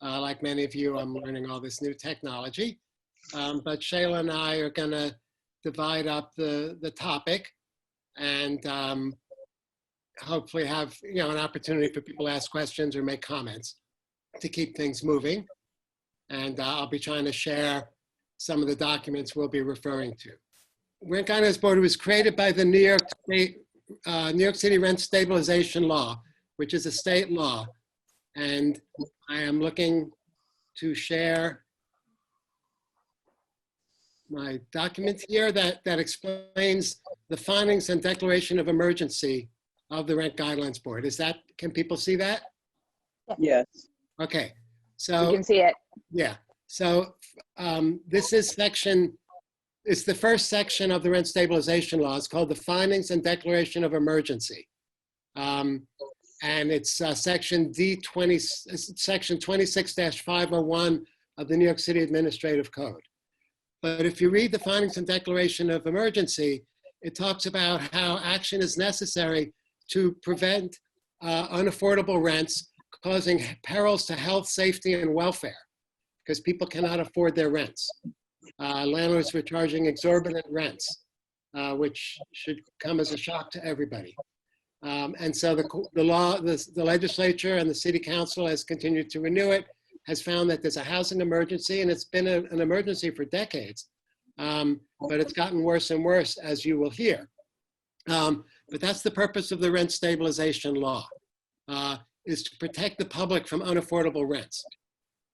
Like many of you, I'm learning all this new technology. But Sheila and I are going to divide up the topic and hopefully have an opportunity for people to ask questions or make comments to keep things moving. And I'll be trying to share some of the documents we'll be referring to. Rent Guidelines Board was created by the New York City Rent Stabilization Law, which is a state law. And I am looking to share my document here that explains the findings and declaration of emergency of the Rent Guidelines Board. Can people see that? Yes. Okay, so. You can see it. Yeah, so this is it's the first section of the Rent Stabilization Law. It's called the Findings and Declaration of Emergency. And it's section 26-501 of the New York City Administrative Code. But if you read the Findings and Declaration of Emergency, it talks about how action is necessary to prevent unaffordable rents causing perils to health, safety, and welfare, because people cannot afford their rents. Landlords were charging exorbitant rents, which should come as a shock to everybody. And so the legislature and the city council has continued to renew it, has found that there's a housing emergency, and it's been an emergency for decades, but it's gotten worse and worse, as you will hear. But that's the purpose of the Rent Stabilization Law, is to protect the public from unaffordable rents.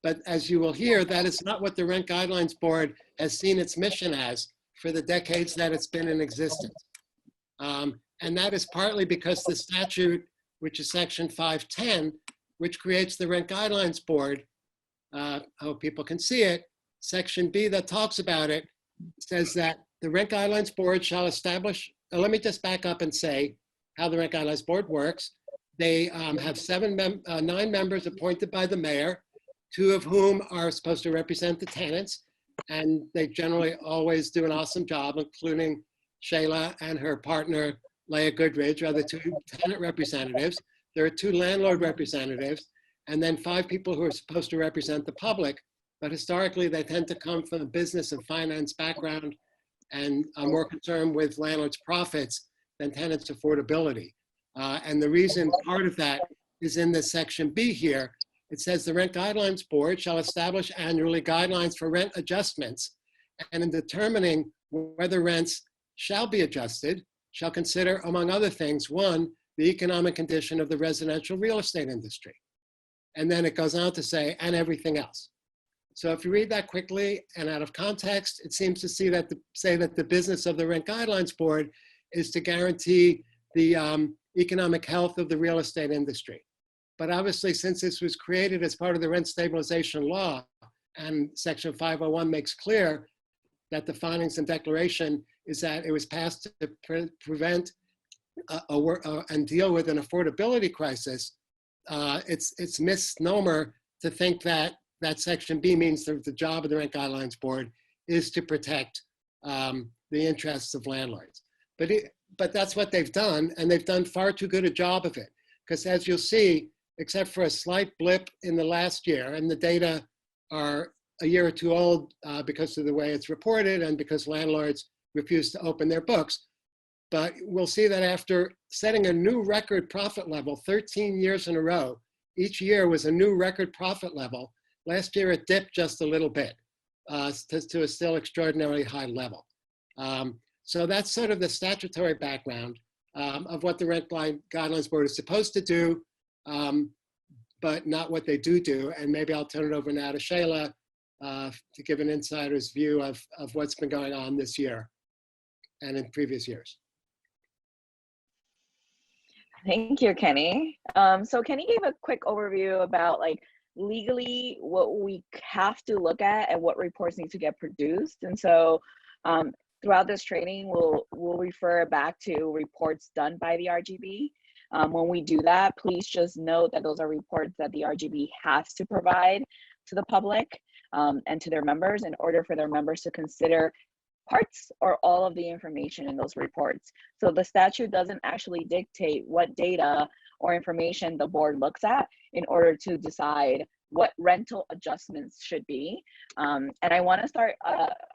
But as you will hear, that is not what the Rent Guidelines Board has seen its mission as for the decades that it's been in existence. And that is partly because the statute, which is section 510, which creates the Rent Guidelines Board, I hope people can see it, section B that talks about it, says that the Rent Guidelines Board shall establish, let me just back up and say how the Rent Guidelines Board works. They have 9 members appointed by the mayor, 2 of whom are supposed to represent the tenants, and they generally always do an awesome job, including Sheila and her partner, Leah Goodridge, are the 2 tenant representatives. There are 2 landlord representatives, and then 5 people who are supposed to represent the public, but historically they tend to come from a business and finance background and are more concerned with landlords' profits than tenants' affordability. And the reason part of that is in this section B here. It says the Rent Guidelines Board shall establish annually guidelines for rent adjustments, and in determining whether rents shall be adjusted, shall consider, among other things, 1, the economic condition of the residential real estate industry. And then it goes on to say, and everything else. So if you read that quickly and out of context, it seems to say that the business of the Rent Guidelines Board is to guarantee the economic health of the real estate industry. But obviously, since this was created as part of the Rent Stabilization Law, and Section 501 makes clear that the findings and declaration is that it was passed to prevent and deal with an affordability crisis, it's misnomer to think that Section B means that the job of the Rent Guidelines Board is to protect the interests of landlords. But that's what they've done, and they've done far too good a job of it. Because as you'll see, except for a slight blip in the last year, and the data are a year or 2 old because of the way it's reported and because landlords refuse to open their books. But we'll see that after setting a new record profit level 13 years in a row, each year was a new record profit level. Last year it dipped just a little bit to a still extraordinarily high level. So that's sort of the statutory background of what the Rent Guidelines Board is supposed to do, but not what they do. And maybe I'll turn it over now to Sheila to give an insider's view of what's been going on this year and in previous years. Thank you, Kenny. So Kenny gave a quick overview about legally what we have to look at and what reports need to get produced. And so throughout this training, we'll refer back to reports done by the RGB. When we do that, please just note that those are reports that the RGB has to provide to the public and to their members in order for their members to consider parts or all of the information in those reports. So the statute doesn't actually dictate what data or information the board looks at in order to decide what rental adjustments should be. And I want to start,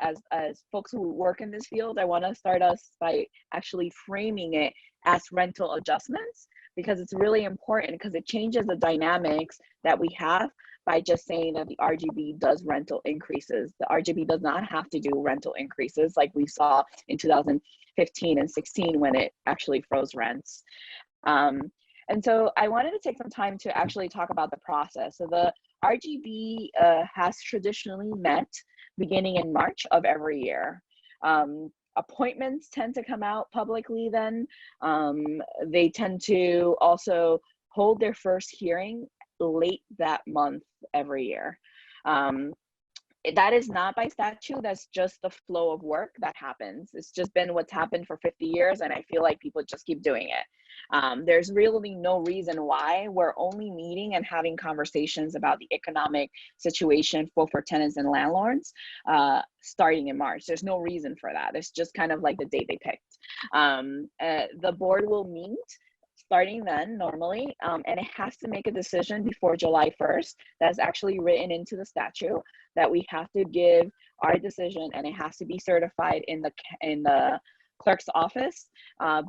as folks who work in this field, I want to start us by actually framing it as rental adjustments, because it's really important, because it changes the dynamics that we have by just saying that the RGB does rental increases. The RGB does not have to do rental increases like we saw in 2015 and 16 when it actually froze rents. And so I wanted to take some time to actually talk about the process. So the RGB has traditionally met beginning in March of every year. Appointments tend to come out publicly then. They tend to also hold their first hearing late that month every year. That is not by statute, that's just the flow of work that happens. It's just been what's happened for 50 years, and I feel like people just keep doing it. There's really no reason why we're only meeting and having conversations about the economic situation for tenants and landlords starting in March. There's no reason for that. It's just kind of like the date they picked. The board will meet starting then normally, and it has to make a decision before July 1st. That's actually written into the statute that we have to give our decision, and it has to be certified in the clerk's office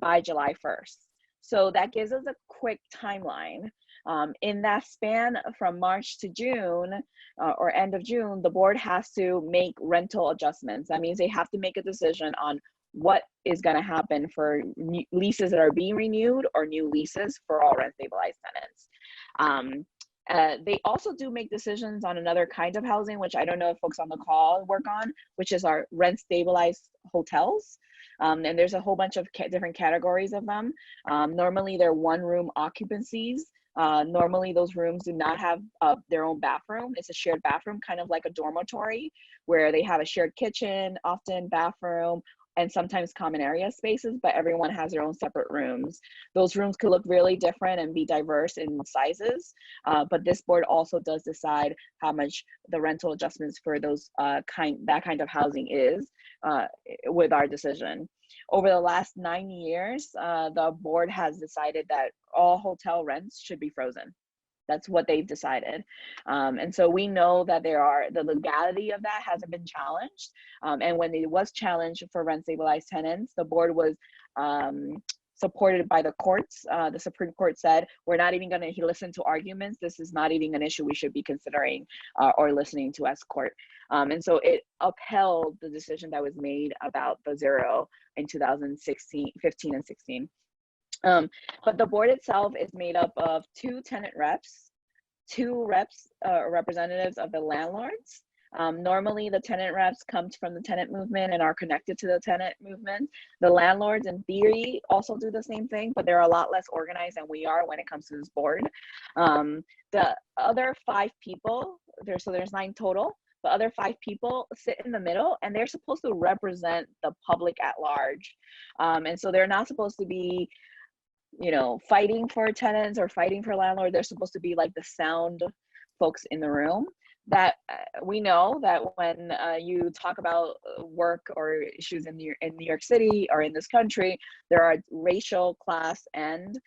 by July 1st. So that gives us a quick timeline. In that span from March to June or end of June, the board has to make rental adjustments. That means they have to make a decision on what is going to happen for leases that are being renewed or new leases for all rent stabilized tenants. They also do make decisions on another kind of housing, which I don't know if folks on the call work on, which is our rent stabilized hotels. And there's a whole bunch of different categories of them. Normally they're one room occupancies. Normally those rooms do not have their own bathroom. It's a shared bathroom, kind of like a dormitory, where they have a shared kitchen, often bathroom, and sometimes common area spaces, but everyone has their own separate rooms. Those rooms could look really different and be diverse in sizes, but this board also does decide how much the rental adjustments for those that kind of housing is with our decision. Over the last 9 years, the board has decided that all hotel rents should be frozen. That's what they've decided. And so we know that the legality of that hasn't been challenged. And when it was challenged for rent stabilized tenants, the board was supported by the courts. The Supreme Court said, we're not even gonna listen to arguments. This is not even an issue we should be considering or listening to as court. And so it upheld the decision that was made about the zero in 2016, 15 and 16. But the board itself is made up of 2 tenant reps, 2 representatives of the landlords. Normally the tenant reps come from the tenant movement and are connected to the tenant movement. The landlords in theory also do the same thing, but they're a lot less organized than we are when it comes to this board. The other 5 people, there's 9 total. The other 5 people sit in the middle, and they're supposed to represent the public at large. And so they're not supposed to be fighting for tenants or fighting for landlords. They're supposed to be like the sound folks in the room. That we know that when you talk about work or issues in New York City or in this country, there are racial, class, and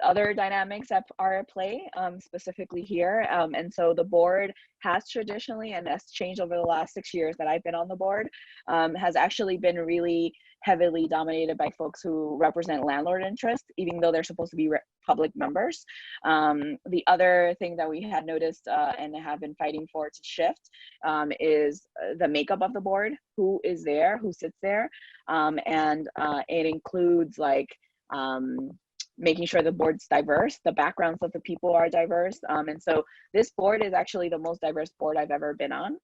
other dynamics that are at play, specifically here. And so the board has traditionally, and that's changed over the last 6 years that I've been on the board, has actually been really heavily dominated by folks who represent landlord interests, even though they're supposed to be public members. The other thing that we had noticed and have been fighting for to shift is the makeup of the board, who is there, who sits there. And it includes making sure the board's diverse, the backgrounds of the people are diverse. And so this board is actually the most diverse board I've ever been on,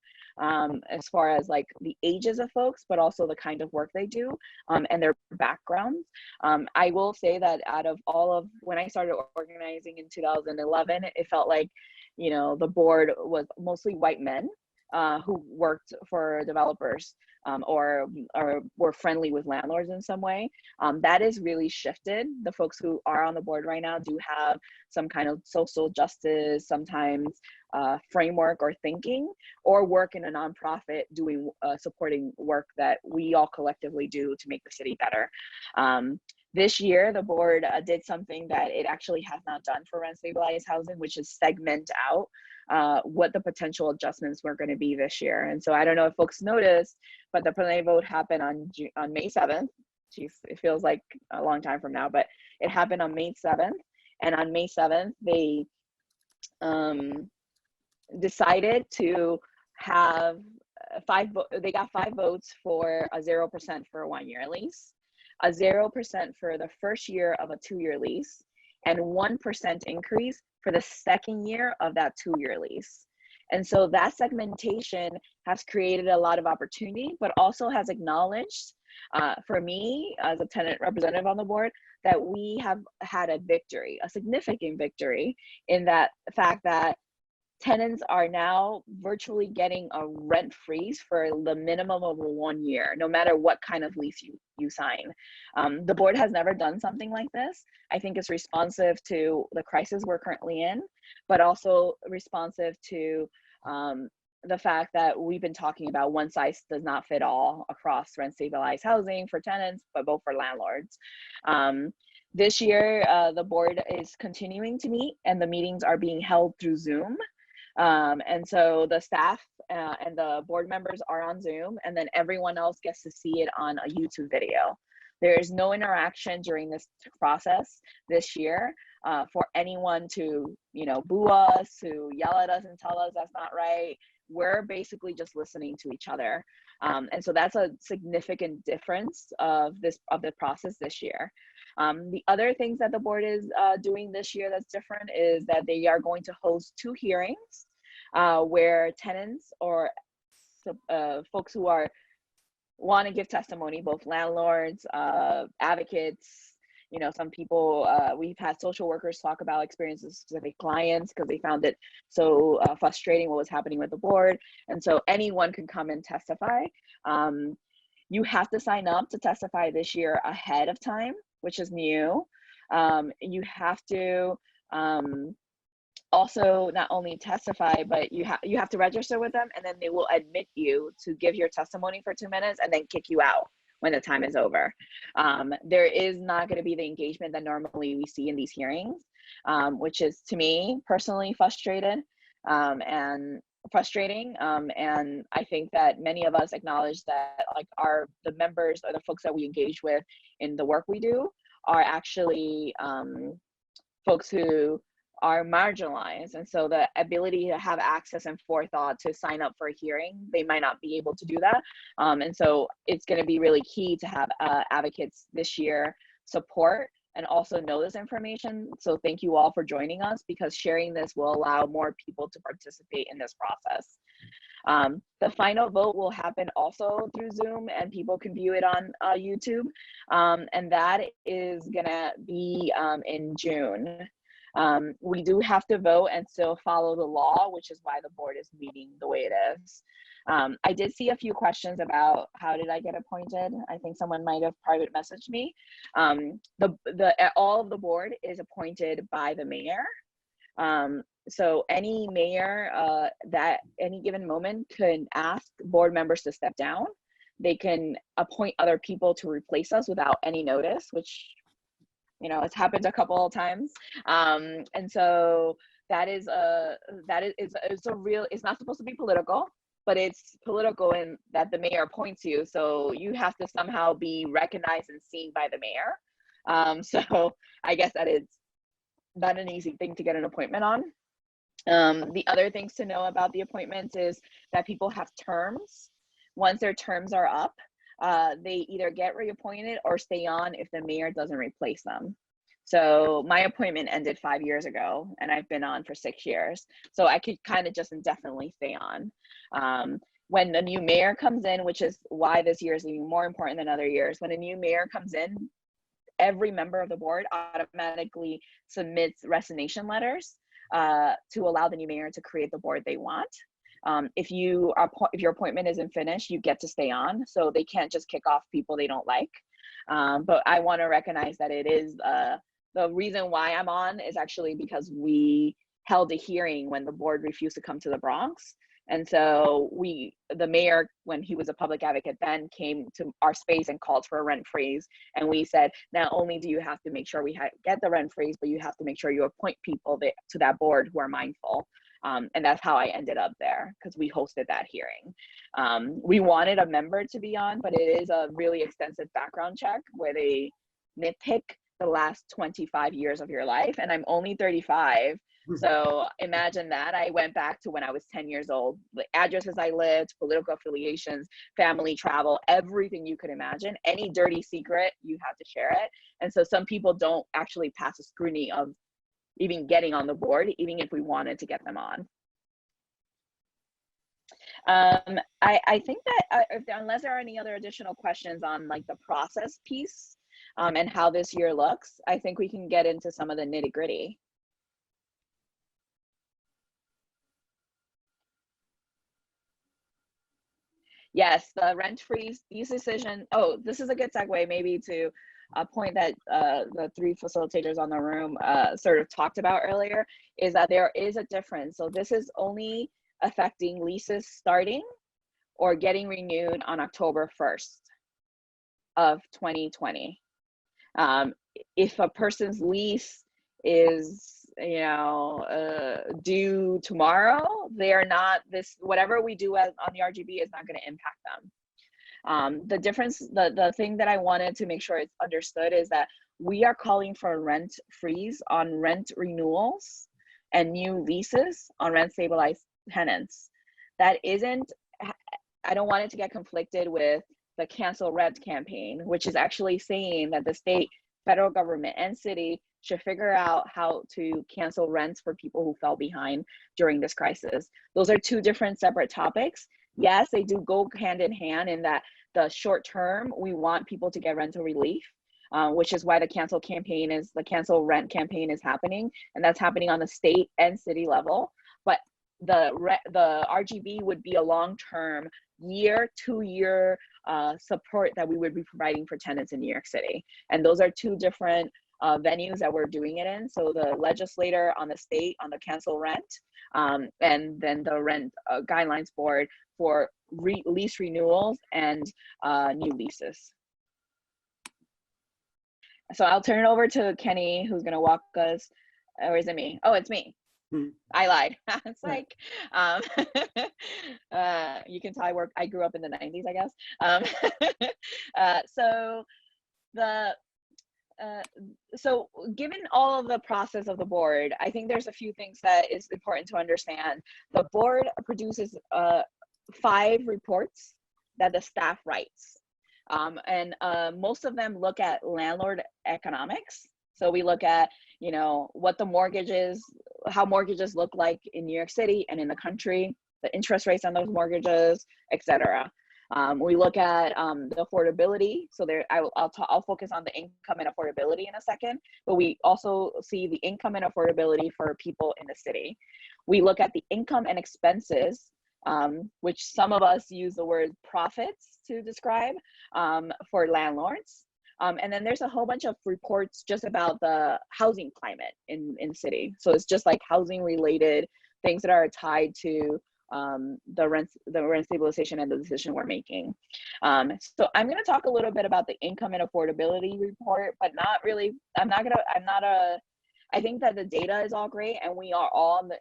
as far as the ages of folks, but also the kind of work they do and their backgrounds. I will say that out of when I started organizing in 2011, it felt like, the board was mostly white men who worked for developers or were friendly with landlords in some way. That is really shifted. The folks who are on the board right now do have some kind of social justice, sometimes framework or thinking, or work in a nonprofit doing supporting work that we all collectively do to make the city better. This year, the board did something that it actually has not done for rent stabilized housing, which is segment out what the potential adjustments were going to be this year. And so I don't know if folks noticed, but the preliminary vote happened on May 7th. Geez, it feels like a long time from now, but it happened on May 7th. And on May 7th, they decided to have they got 5 votes for a 0% for a 1-year lease, a 0% for the first year of a 2-year lease, and 1% increase for the second year of that 2-year lease. And so that segmentation has created a lot of opportunity, but also has acknowledged, for me as a tenant representative on the board, that we have had a victory, a significant victory, in that fact that tenants are now virtually getting a rent freeze for the minimum of 1 year, no matter what kind of lease you sign. The board has never done something like this. I think it's responsive to the crisis we're currently in, but also responsive to the fact that we've been talking about one size does not fit all across rent stabilized housing for tenants, but both for landlords. This year, the board is continuing to meet, and the meetings are being held through Zoom. And so the staff and the board members are on Zoom, and then everyone else gets to see it on a YouTube video. There is no interaction during this process this year for anyone to, boo us, to yell at us and tell us that's not right. We're basically just listening to each other. And so that's a significant difference of the process this year. The other things that the board is doing this year that's different is that they are going to host 2 hearings where tenants or folks who want to give testimony, both landlords, advocates, some people, we've had social workers talk about experiences with specific clients because they found it so frustrating what was happening with the board. And so anyone can come and testify. You have to sign up to testify this year ahead of time, which is new. You have to also not only testify, but you have to register with them, and then they will admit you to give your testimony for 2 minutes and then kick you out when the time is over. There is not going to be the engagement that normally we see in these hearings, which is, to me, personally frustrating. And I think that many of us acknowledge that the members or the folks that we engage with in the work we do are actually folks who are marginalized, and so the ability to have access and forethought to sign up for a hearing, they might not be able to do that. And so it's going to be really key to have advocates this year support and also know this information. So thank you all for joining us, because sharing this will allow more people to participate in this process. The final vote will happen also through Zoom, and people can view it on YouTube. And that is gonna be in June. We do have to vote and still follow the law, which is why the board is meeting the way it is. I did see a few questions about how did I get appointed. I think someone might have private messaged me. All of the board is appointed by the mayor. So any mayor that any given moment can ask board members to step down. They can appoint other people to replace us without any notice, which it's happened a couple of times. And so it's not supposed to be political, but it's political in that the mayor appoints you. So you have to somehow be recognized and seen by the mayor. So I guess that is not an easy thing to get an appointment on. The other things to know about the appointments is that people have terms. Once their terms are up, they either get reappointed or stay on if the mayor doesn't replace them. So my appointment ended 5 years ago, and I've been on for 6 years. So I could kind of just indefinitely stay on. When a new mayor comes in, which is why this year is even more important than other years, when a new mayor comes in, every member of the board automatically submits resignation letters to allow the new mayor to create the board they want. If your appointment isn't finished, you get to stay on. So they can't just kick off people they don't like. But I want to recognize that it is the reason why I'm on is actually because we held a hearing when the board refused to come to the Bronx. And so the mayor, when he was a public advocate then, came to our space and called for a rent freeze. And we said, not only do you have to make sure we get the rent freeze, but you have to make sure you appoint people to that board who are mindful. And that's how I ended up there, because we hosted that hearing. We wanted a member to be on, but it is a really extensive background check where they nitpick the last 25 years of your life. And I'm only 35. So imagine that. I went back to when I was 10 years old, the addresses I lived, political affiliations, family travel, everything you could imagine. Any dirty secret, you have to share it. And so some people don't actually pass a scrutiny of even getting on the board, even if we wanted to get them on. I think that unless there are any other additional questions on like the process piece and how this year looks, I think we can get into some of the nitty gritty. Yes, the rent freeze, these decisions. Oh, this is a good segue maybe to a point that the three facilitators on the room sort of talked about earlier, is that there is a difference. So this is only affecting leases starting or getting renewed on October 1st of 2020. If a person's lease is due tomorrow, they are not, whatever we do on the RGB is not going to impact them. The difference, the thing that I wanted to make sure it's understood is that we are calling for a rent freeze on rent renewals and new leases on rent stabilized tenants. That isn't, I don't want it to get conflicted with the cancel rent campaign, which is actually saying that the state, federal government, and city should figure out how to cancel rents for people who fell behind during this crisis. Those are two different separate topics. Yes, they do go hand in hand in that the short term, we want people to get rental relief, which is why the cancel rent campaign is happening. And that's happening on the state and city level. But the RGB would be a long-term year, 2-year support that we would be providing for tenants in New York City. And those are two different venues that we're doing it in. So the legislator on the state on the cancel rent, and then the rent guidelines board for lease renewals and new leases. So I'll turn it over to Kenny, who's going to walk us, or is it me? Oh, it's me. I lied. It's like, you can tell I grew up in the 90s, I guess. So given all of the process of the board, I think there's a few things that is important to understand. The board produces 5 reports that the staff writes. And most of them look at landlord economics. So we look at, what the mortgages, how mortgages look like in New York City and in the country, the interest rates on those mortgages, et cetera. We look at the affordability. So I'll focus on the income and affordability in a second, but we also see the income and affordability for people in the city. We look at the income and expenses, which some of us use the word profits to describe for landlords. And then there's a whole bunch of reports just about the housing climate in city. So it's just like housing related things that are tied to the rent stabilization and the decision we're making. So I'm going to talk a little bit about the income and affordability report, but not really. I think that the data is all great, and we are all on the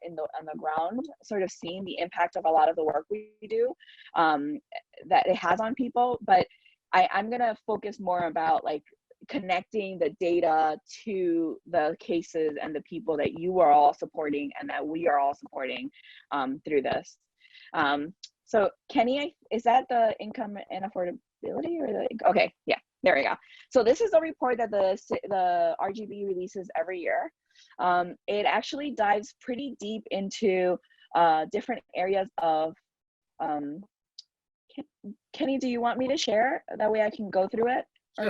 ground, sort of seeing the impact of a lot of the work we do that it has on people. But I'm going to focus more about like connecting the data to the cases and the people that you are all supporting and that we are all supporting through this. So Kenny, is that the income and affordability or okay, yeah, there we go. So this is a report that the RGB releases every year. It actually dives pretty deep into different areas of, Kenny, do you want me to share? That way I can go through it? Sure.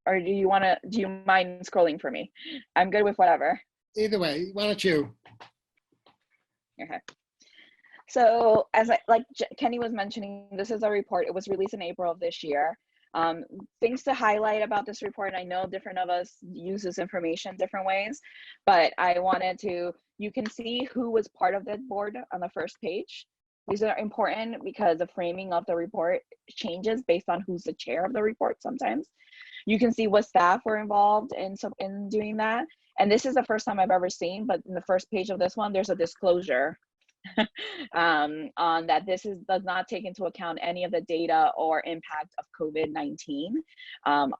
Or do you mind scrolling for me? I'm good with whatever. Either way, why don't you? Okay. So as like Kenny was mentioning, this is a report. It was released in April of this year. Things to highlight about this report, I know different of us use this information different ways, but I wanted to, you can see who was part of the board on the first page. These are important because the framing of the report changes based on who's the chair of the report sometimes. You can see what staff were involved in doing that. And this is the first time I've ever seen, but in the first page of this one, there's a disclosure on that does not take into account any of the data or impact of COVID-19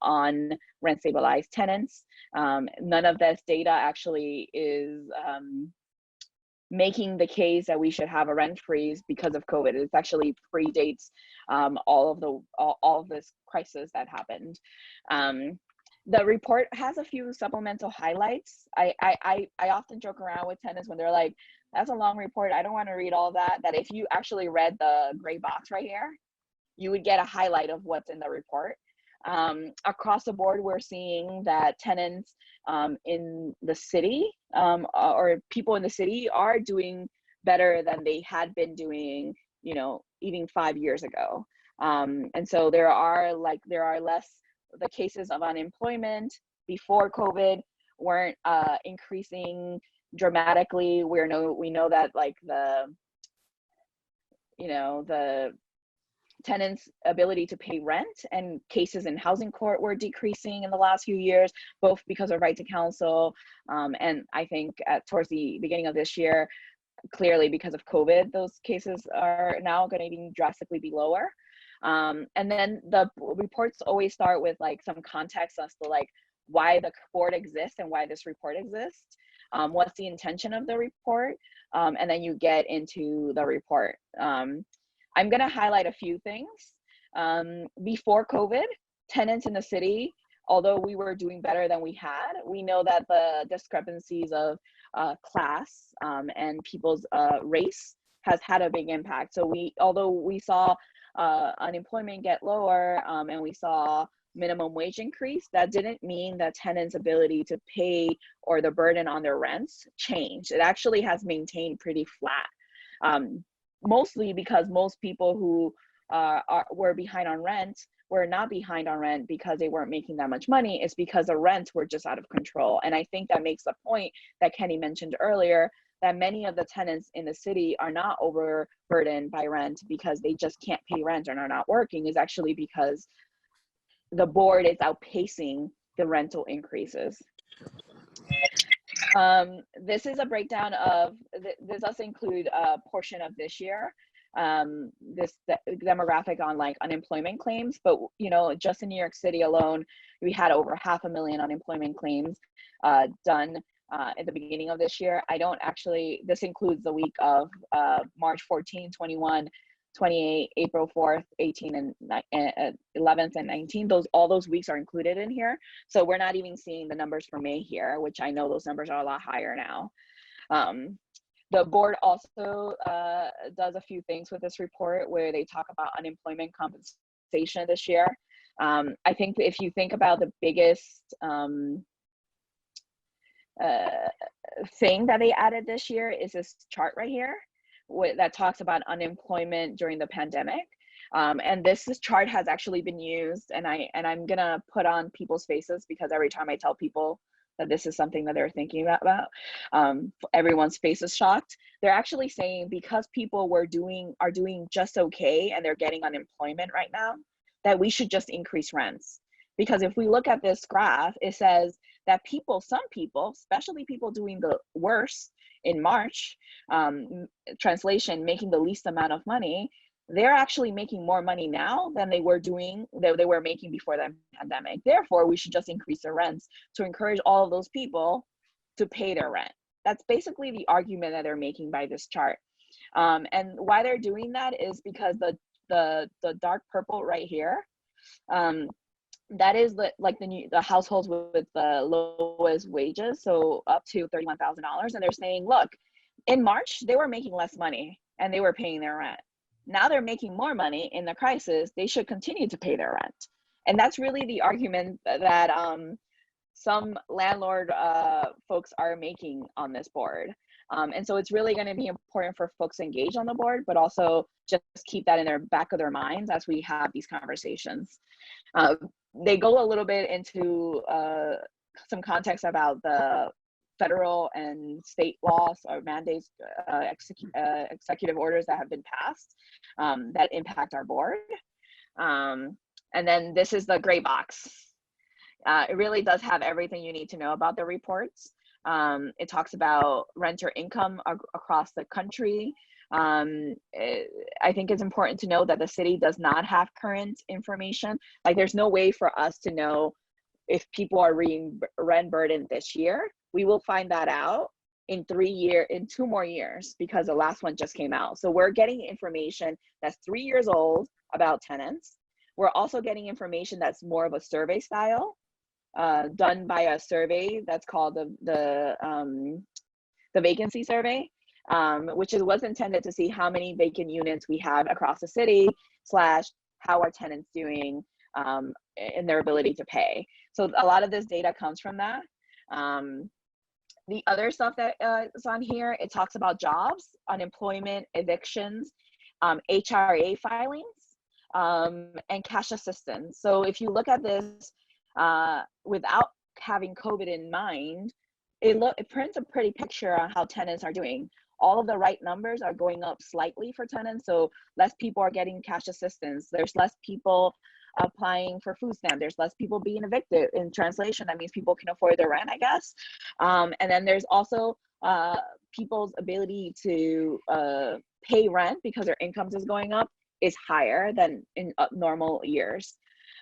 on rent stabilized tenants. None of this data actually is making the case that we should have a rent freeze because of COVID. It actually predates all of this crisis that happened. The report has a few supplemental highlights. I often joke around with tenants when they're like, that's a long report, I don't want to read all that if you actually read the gray box right here, you would get a highlight of what's in the report. Across the board, we're seeing that tenants in the city or people in the city are doing better than they had been doing, even 5 years ago. And so there are less, the cases of unemployment before COVID weren't increasing dramatically. We know that like the tenants' ability to pay rent and cases in housing court were decreasing in the last few years, both because of right to counsel and I think towards the beginning of this year, clearly because of COVID, those cases are now going to even drastically be lower. And then the reports always start with like some context as to like why the board exists and why this report exists. What's the intention of the report? And then you get into the report. I'm going to highlight a few things. Before COVID, tenants in the city, although we were doing better than we had, we know that the discrepancies of class and people's race has had a big impact. So although we saw unemployment get lower and we saw minimum wage increase, that didn't mean that tenants' ability to pay or the burden on their rents changed. It actually has maintained pretty flat. Mostly because most people who were behind on rent were not behind on rent because they weren't making that much money. It's because the rents were just out of control. And I think that makes the point that Kenny mentioned earlier, that many of the tenants in the city are not overburdened by rent because they just can't pay rent and are not working, is actually because the board is outpacing the rental increases. This is a breakdown of, this does include a portion of this year, this demographic on like unemployment claims, but just in New York City alone, we had over 500,000 unemployment claims done at the beginning of this year. This includes the week of March 14, 21, 28, April 4th, 18, and 11th and 19th. All those weeks are included in here. So we're not even seeing the numbers for May here, which I know those numbers are a lot higher now. The board also does a few things with this report where they talk about unemployment compensation this year. I think if you think about the biggest thing that they added this year is this chart right here that talks about unemployment during the pandemic. And this chart has actually been used, and I'm gonna put on people's faces because every time I tell people that this is something that they're thinking about, everyone's face is shocked. They're actually saying because people are doing just okay and they're getting unemployment right now, that we should just increase rents. Because if we look at this graph, it says that some people, especially people doing the worst in March, translation, making the least amount of money, they're actually making more money now than they were making before the pandemic. Therefore, we should just increase their rents to encourage all of those people to pay their rent. That's basically the argument that they're making by this chart. And why they're doing that is because the dark purple right here, that is the households with the lowest wages, so up to $31,000. And they're saying, look, in March, they were making less money and they were paying their rent. Now they're making more money in the crisis. They should continue to pay their rent. And that's really the argument that some landlord folks are making on this board. And so it's really going to be important for folks to engage on the board, but also just keep that in their back of their minds as we have these conversations. They go a little bit into some context about the federal and state laws or mandates, executive orders that have been passed that impact our board. And then this is the gray box. It really does have everything you need to know about the reports. It talks about renter income across the country. I think it's important to know that the city does not have current information. Like, there's no way for us to know if people are rent burdened this year. We will find that out in 2 more years, because the last one just came out. So we're getting information that's 3 years old about tenants. We're also getting information that's more of a survey style, done by a survey that's called the vacancy survey, which was intended to see how many vacant units we have across the city / how are tenants doing in their ability to pay. So a lot of this data comes from that. The other stuff that is on here, it talks about jobs, unemployment, evictions, HRA filings, and cash assistance. So if you look at this without having COVID in mind, it prints a pretty picture on how tenants are doing. All of the right numbers are going up slightly for tenants. So less people are getting cash assistance. There's less people applying for food stamp. There's less people being evicted. In translation, that means people can afford their rent, I guess. And then there's also people's ability to pay rent because their incomes is going up is higher than in normal years.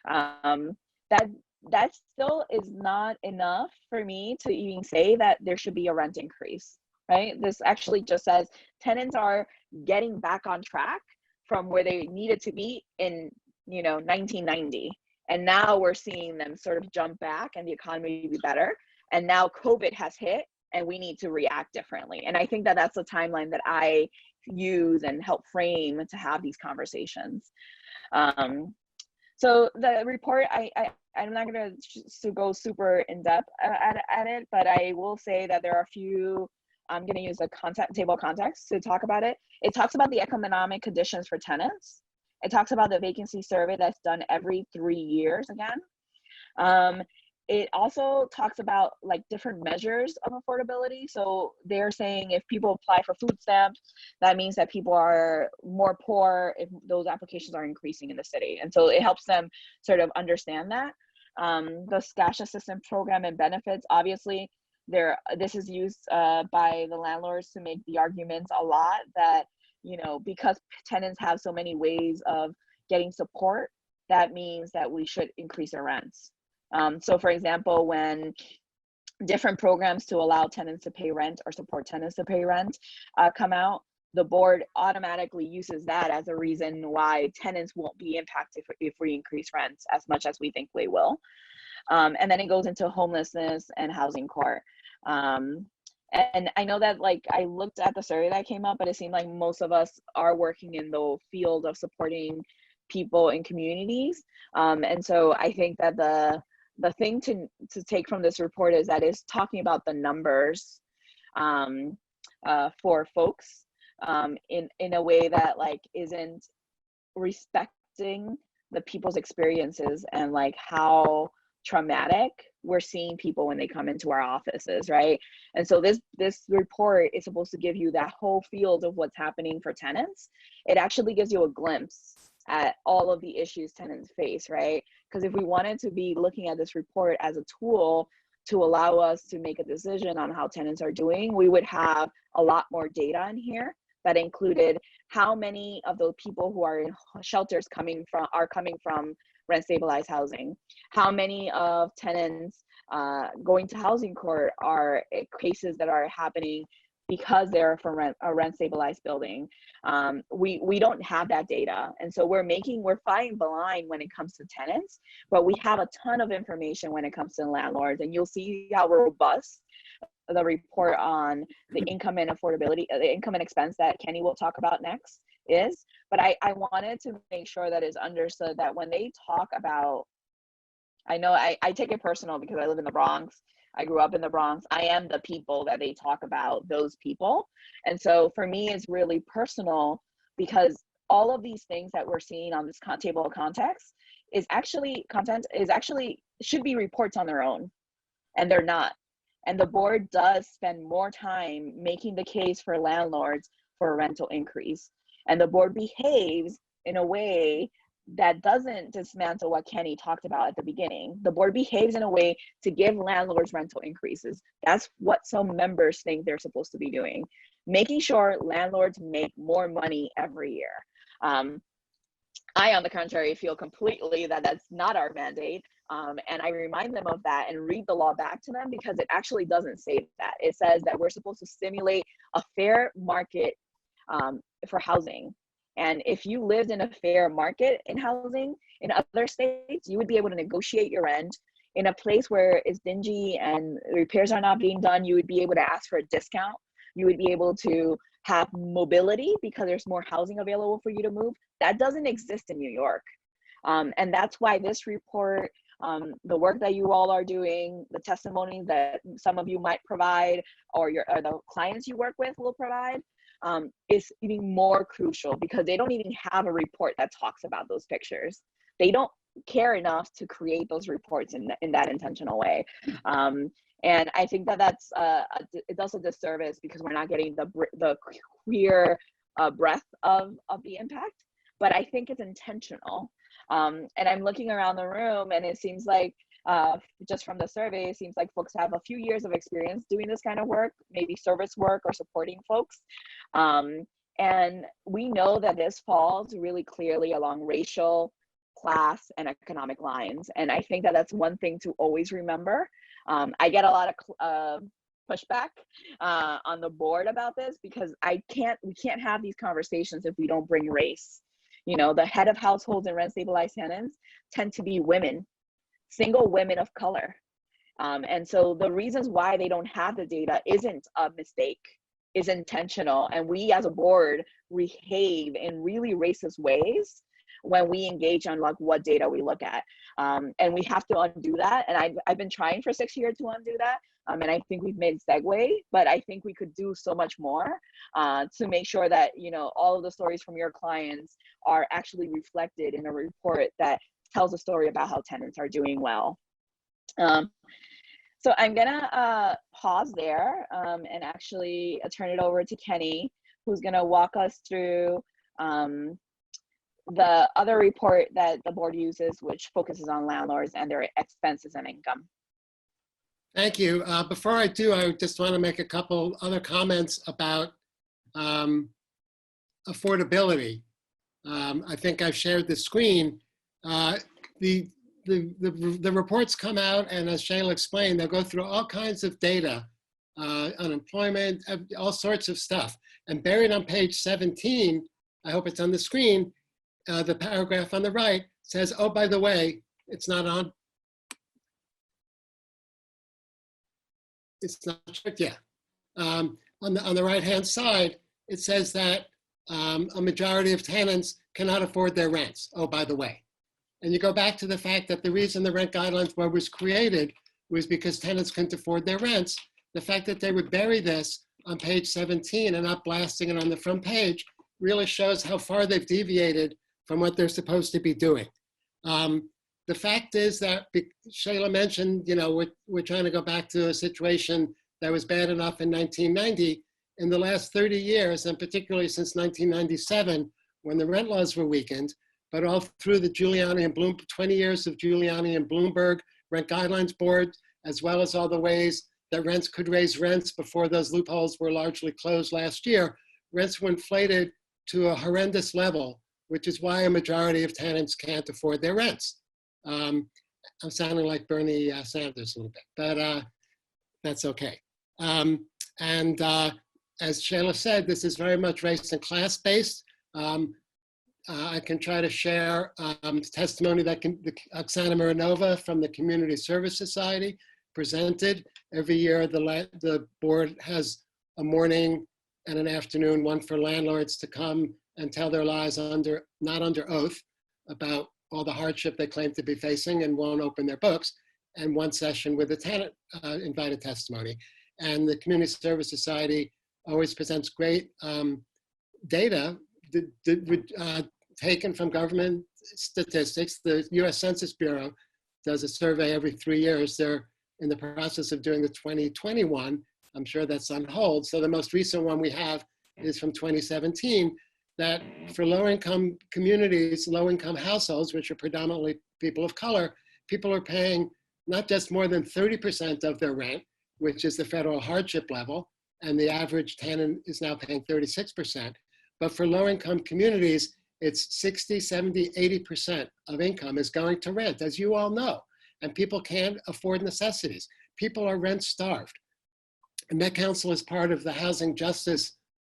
That still is not enough for me to even say that there should be a rent increase, right? This actually just says tenants are getting back on track from where they needed to be in 1990. And now we're seeing them sort of jump back and the economy be better. And now COVID has hit and we need to react differently. And I think that that's the timeline that I use and help frame to have these conversations. So the report, I'm not going to go super in depth at it, but I will say that there are a few. I'm going to use a table of context to talk about it. It talks about the economic conditions for tenants. It talks about the vacancy survey that's done every 3 years again. It also talks about like different measures of affordability. So they're saying if people apply for food stamps, that means that people are more poor if those applications are increasing in the city. And so it helps them sort of understand that. The cash assistance program and benefits, obviously, this is used by the landlords to make the arguments a lot that, because tenants have so many ways of getting support, that means that we should increase their rents. So for example, when different programs to allow tenants to pay rent or support tenants to pay rent come out, the board automatically uses that as a reason why tenants won't be impacted if we increase rents as much as we think we will. And then it goes into homelessness and housing court. And I know that I looked at the survey that came up, but it seemed like most of us are working in the field of supporting people in communities. And so I think that the thing to take from this report is that it's talking about the numbers for folks in a way that isn't respecting the people's experiences and how traumatic we're seeing people when they come into our offices, right? And so this report is supposed to give you that whole field of what's happening for tenants. It actually gives you a glimpse at all of the issues tenants face, right? Because if we wanted to be looking at this report as a tool to allow us to make a decision on how tenants are doing, we would have a lot more data in here that included how many of the people who are in shelters are coming from rent stabilized housing, how many of tenants going to housing court are cases that are happening because they're from a rent stabilized building. We don't have that data. And so we're flying blind when it comes to tenants, but we have a ton of information when it comes to landlords. And you'll see how robust the report on the income and affordability, the income and expense that Kenny will talk about next is. But I wanted to make sure that it's understood that when they talk about, I know I take it personal because I live in the Bronx. I grew up in the Bronx. I am the people that they talk about, those people. And so for me, it's really personal because all of these things that we're seeing on this table of context should be reports on their own, and they're not. And the board does spend more time making the case for landlords for a rental increase. And the board behaves in a way that doesn't dismantle what Kenny talked about at the beginning. The board behaves in a way to give landlords rental increases. That's what some members think they're supposed to be doing, making sure landlords make more money every year. I, on the contrary, feel completely that that's not our mandate. And I remind them of that and read the law back to them, because it actually doesn't say that. It says that we're supposed to stimulate a fair market for housing. And if you lived in a fair market in housing in other states, you would be able to negotiate your rent. In a place where it's dingy and repairs are not being done, you would be able to ask for a discount. You would be able to have mobility because there's more housing available for you to move. That doesn't exist in New York. And that's why this report, the work that you all are doing, the testimony that some of you might provide, or the clients you work with will provide, is even more crucial, because they don't even have a report that talks about those pictures. They don't care enough to create those reports in that intentional way. And I think that it does a disservice, because we're not getting the clear breadth of the impact. But I think it's intentional. And I'm looking around the room, and it seems like, just from the survey, it seems like folks have a few years of experience doing this kind of work, maybe service work or supporting folks. And we know that this falls really clearly along racial, class, and economic lines. And I think that that's one thing to always remember. I get a lot of pushback on the board about this, because we can't have these conversations if we don't bring race. You know, the head of households and rent stabilized tenants tend to be women, single women of color. And so the reasons why they don't have the data isn't a mistake, is intentional. And we as a board behave in really racist ways when we engage on like what data we look at. And we have to undo that. And I've been trying for 6 years to undo that. And I think we've made segue, but I think we could do so much more to make sure that, you know, all of the stories from your clients are actually reflected in a report that tells a story about how tenants are doing well. So I'm gonna pause there and actually turn it over to Kenny, who's gonna walk us through the other report that the board uses, which focuses on landlords and their expenses and income. Thank you. Before I do, I just want to make a couple other comments about affordability. I think I've shared the screen. The reports come out, and as Sheila explained, they'll go through all kinds of data, unemployment, all sorts of stuff. And buried on page 17, I hope it's on the screen, the paragraph on the right says, oh, by the way, it's not on. It's not checked yet. On the right-hand side, it says that a majority of tenants cannot afford their rents. Oh, by the way. And you go back to the fact that the reason the rent guidelines board was created was because tenants couldn't afford their rents. The fact that they would bury this on page 17 and not blasting it on the front page really shows how far they've deviated from what they're supposed to be doing. The fact is that Sheila mentioned, you know, we're trying to go back to a situation that was bad enough in 1990. In the last 30 years, and particularly since 1997, when the rent laws were weakened, but all through the Giuliani and 20 years of Giuliani and Bloomberg Rent Guidelines Board, as well as all the ways that rents could raise rents before those loopholes were largely closed last year, rents were inflated to a horrendous level, which is why a majority of tenants can't afford their rents. I'm sounding like Bernie Sanders a little bit, but that's okay. As Sheila said, this is very much race and class based. I can try to share testimony that Oksana Mironova from the Community Service Society presented. Every year, the board has a morning and an afternoon, one for landlords to come and tell their lies not under oath about all the hardship they claim to be facing and won't open their books, and one session with a tenant invited testimony. And the Community Service Society always presents great data taken from government statistics. The US Census Bureau does a survey every 3 years. Their in the process of doing the 2021. I'm sure that's on hold. So the most recent one we have is from 2017, that for low-income communities, low-income households, which are predominantly people of color, people are paying not just more than 30% of their rent, which is the federal hardship level, and the average tenant is now paying 36%. But for low-income communities, it's 60, 70, 80% of income is going to rent, as you all know. And people can't afford necessities. People are rent-starved. And Met Council is part of the Housing Justice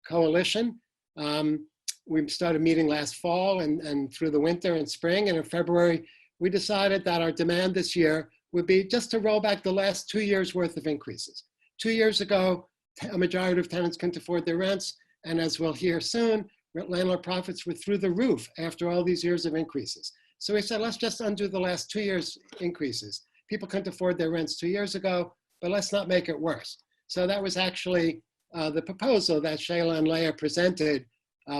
Coalition. We started meeting last fall and through the winter and spring. And in February, we decided that our demand this year would be just to roll back the last 2 years' worth of increases. 2 years ago, a majority of tenants couldn't afford their rents. And as we'll hear soon, landlord profits were through the roof after all these years of increases. So we said, let's just undo the last 2 years' increases. People couldn't afford their rents 2 years ago, but let's not make it worse. So that was actually the proposal that Sheila and Leah presented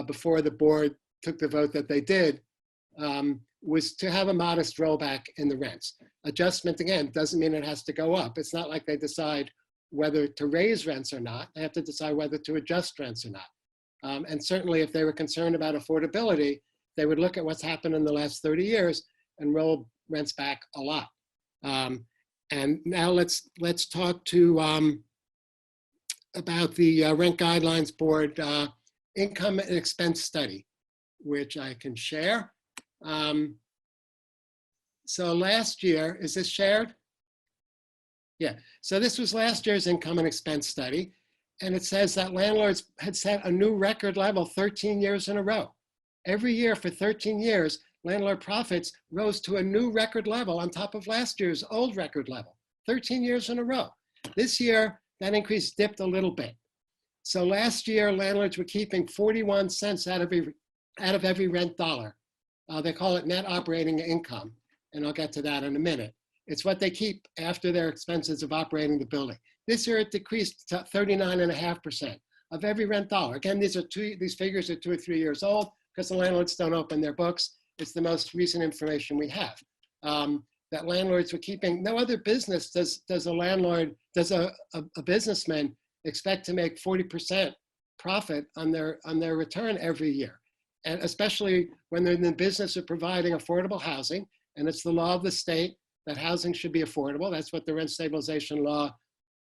before the board took the vote that they did, was to have a modest rollback in the rents. Adjustment, again, doesn't mean it has to go up. It's not like they decide whether to raise rents or not. They have to decide whether to adjust rents or not. And certainly if they were concerned about affordability, they would look at what's happened in the last 30 years and roll rents back a lot. And now let's talk to about the Rent Guidelines Board income and expense study, which I can share. So last year, is this shared? Yeah, so this was last year's income and expense study. And it says that landlords had set a new record level 13 years in a row. Every year for 13 years, landlord profits rose to a new record level on top of last year's old record level, 13 years in a row. This year, that increase dipped a little bit. So last year, landlords were keeping 41 cents out of every rent dollar. They call it net operating income, and I'll get to that in a minute. It's what they keep after their expenses of operating the building. This year, it decreased to 39.5% of every rent dollar. Again, these figures are 2 or 3 years old because the landlords don't open their books. It's the most recent information we have. That landlords were keeping, no other business does a businessman expect to make 40% profit on their return every year. And especially when they're in the business of providing affordable housing, and it's the law of the state that housing should be affordable. That's what the rent stabilization law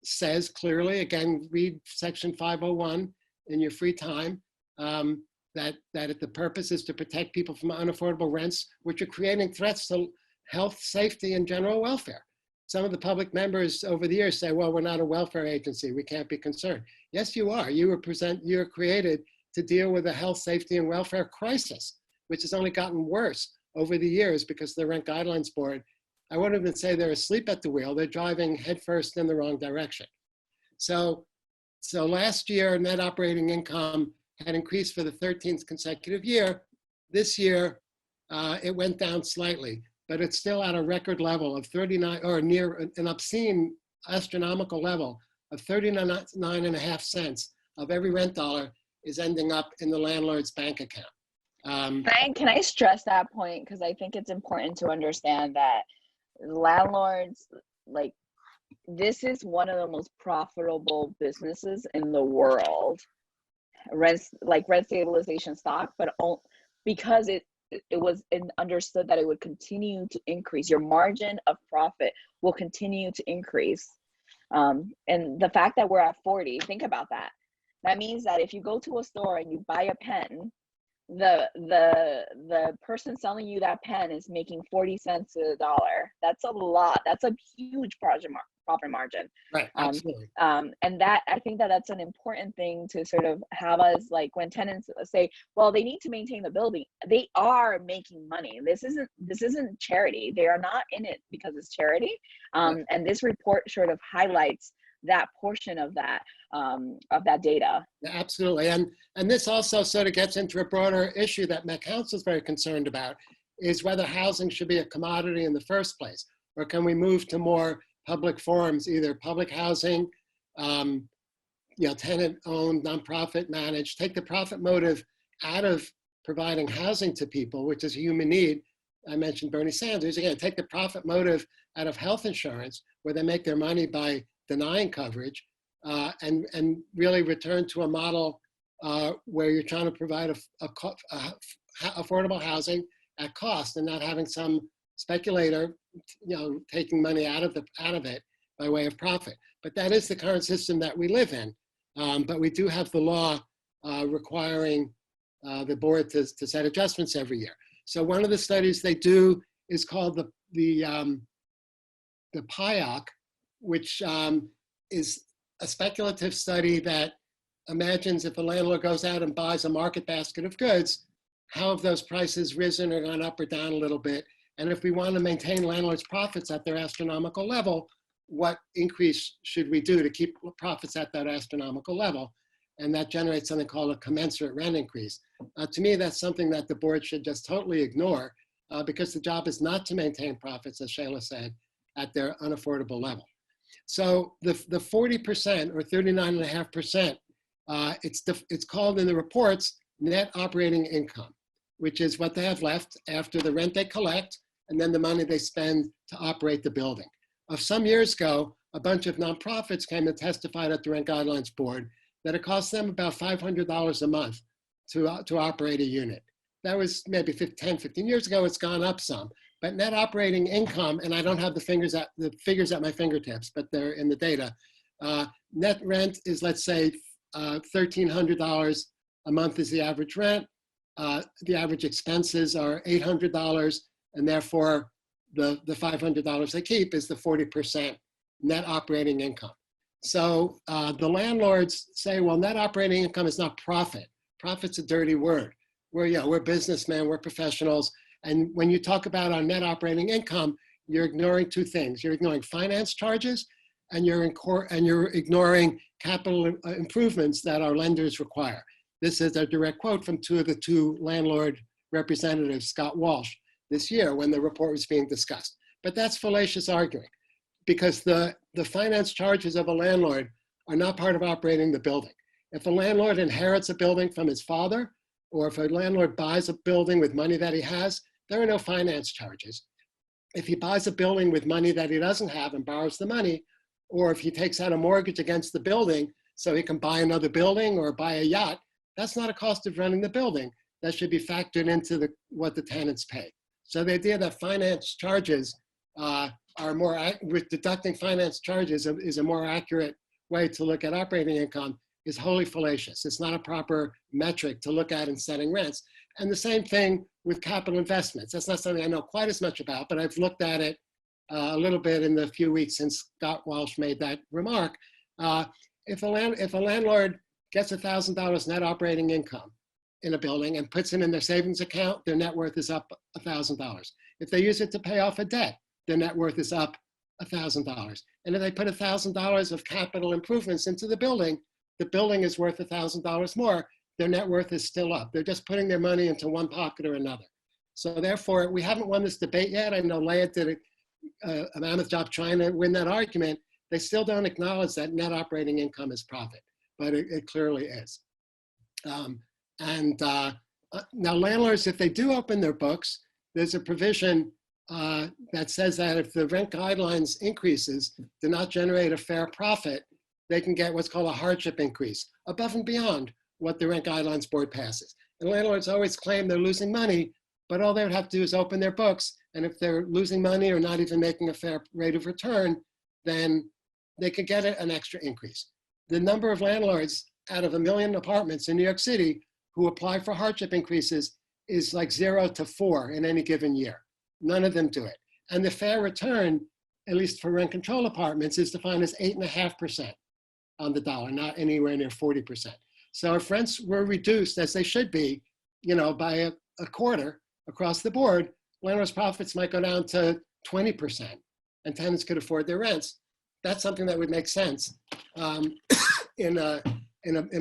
says clearly. Again, read section 501 in your free time, that the purpose is to protect people from unaffordable rents, which are creating threats to health, safety, and general welfare. Some of the public members over the years say, well, we're not a welfare agency, we can't be concerned. Yes, you are. You're created to deal with a health, safety, and welfare crisis, which has only gotten worse over the years because the Rent Guidelines Board, I wouldn't even say they're asleep at the wheel, they're driving headfirst in the wrong direction. So last year, net operating income had increased for the 13th consecutive year. This year, it went down slightly, but it's still at a record level of 39, or near an obscene astronomical level of 39.5 cents of every rent dollar is ending up in the landlord's bank account. Can I stress that point? Because I think it's important to understand that landlords, like, this is one of the most profitable businesses in the world. Rent stabilization stock, but because it was understood that it would continue to increase. Your margin of profit will continue to increase. And the fact that we're at 40, think about that. That means that if you go to a store and you buy a pen, the person selling you that pen is making 40 cents to the dollar. That's a lot. That's a huge profit margin. Right, absolutely. And that, I think that's an important thing to sort of have us, like, when tenants say, well, they need to maintain the building, they are making money. This isn't charity. They are not in it because it's charity. Right. And this report sort of highlights that portion of that data. Yeah, absolutely. And this also sort of gets into a broader issue that Met Council is very concerned about, is whether housing should be a commodity in the first place, or can we move to more public forms, either public housing, tenant-owned, nonprofit managed, take the profit motive out of providing housing to people, which is a human need, I mentioned Bernie Sanders. Again, take the profit motive out of health insurance, where they make their money by denying coverage, and really return to a model where you're trying to provide affordable housing at cost, and not having some speculator, taking money out of it by way of profit. But that is the current system that we live in. But we do have the law requiring the board to set adjustments every year. So one of the studies they do is called the PIOC, which is a speculative study that imagines if a landlord goes out and buys a market basket of goods, how have those prices risen or gone up or down a little bit? And if we want to maintain landlords' profits at their astronomical level, what increase should we do to keep profits at that astronomical level? And that generates something called a commensurate rent increase. To me, that's something that the board should just totally ignore, because the job is not to maintain profits, as Sheila said, at their unaffordable level. So the 40% or 39.5%, it's called in the reports net operating income, which is what they have left after the rent they collect and then the money they spend to operate the building. Some years ago, a bunch of nonprofits came and testified at the Rent Guidelines Board that it costs them about $500 a month to operate a unit. That was maybe 10, 15 years ago. It's gone up some. But net operating income, and I don't have the figures at my fingertips, but they're in the data. Net rent is, let's say, $1,300 a month is the average rent. The average expenses are $800, and therefore the $500 they keep is the 40% net operating income. So the landlords say, well, net operating income is not profit. Profit's a dirty word. We're businessmen, we're professionals. And when you talk about our net operating income, you're ignoring two things. You're ignoring finance charges, and you're ignoring capital improvements that our lenders require. This is a direct quote from two landlord representatives, Scott Walsh, this year when the report was being discussed. But that's fallacious arguing, because the finance charges of a landlord are not part of operating the building. If a landlord inherits a building from his father, or if a landlord buys a building with money that he has, there are no finance charges. If he buys a building with money that he doesn't have and borrows the money, or if he takes out a mortgage against the building so he can buy another building or buy a yacht, that's not a cost of running the building. That should be factored into what the tenants pay. So the idea that finance charges deducting finance charges is a more accurate way to look at operating income is wholly fallacious. It's not a proper metric to look at in setting rents. And the same thing with capital investments. That's not something I know quite as much about, but I've looked at it a little bit in the few weeks since Scott Walsh made that remark. If a landlord gets $1,000 net operating income in a building and puts it in their savings account, their net worth is up $1,000. If they use it to pay off a debt, their net worth is up $1,000. And if they put $1,000 of capital improvements into the building is worth $1,000 more, their net worth is still up. They're just putting their money into one pocket or another. So therefore, we haven't won this debate yet. I know Leah did a mammoth job trying to win that argument. They still don't acknowledge that net operating income is profit, but it clearly is. Now landlords, if they do open their books, there's a provision that says that if the rent guidelines increases do not generate a fair profit, they can get what's called a hardship increase above and beyond what the Rent Guidelines Board passes. And landlords always claim they're losing money, but all they would have to do is open their books. And if they're losing money or not even making a fair rate of return, then they could get an extra increase. The number of landlords out of 1 million apartments in New York City who apply for hardship increases is like 0 to 4 in any given year. None of them do it. And the fair return, at least for rent control apartments, is defined as 8.5% on the dollar, not anywhere near 40%. So if rents were reduced, as they should be, by a quarter across the board, landlords' profits might go down to 20%, and tenants could afford their rents. That's something that would make sense in a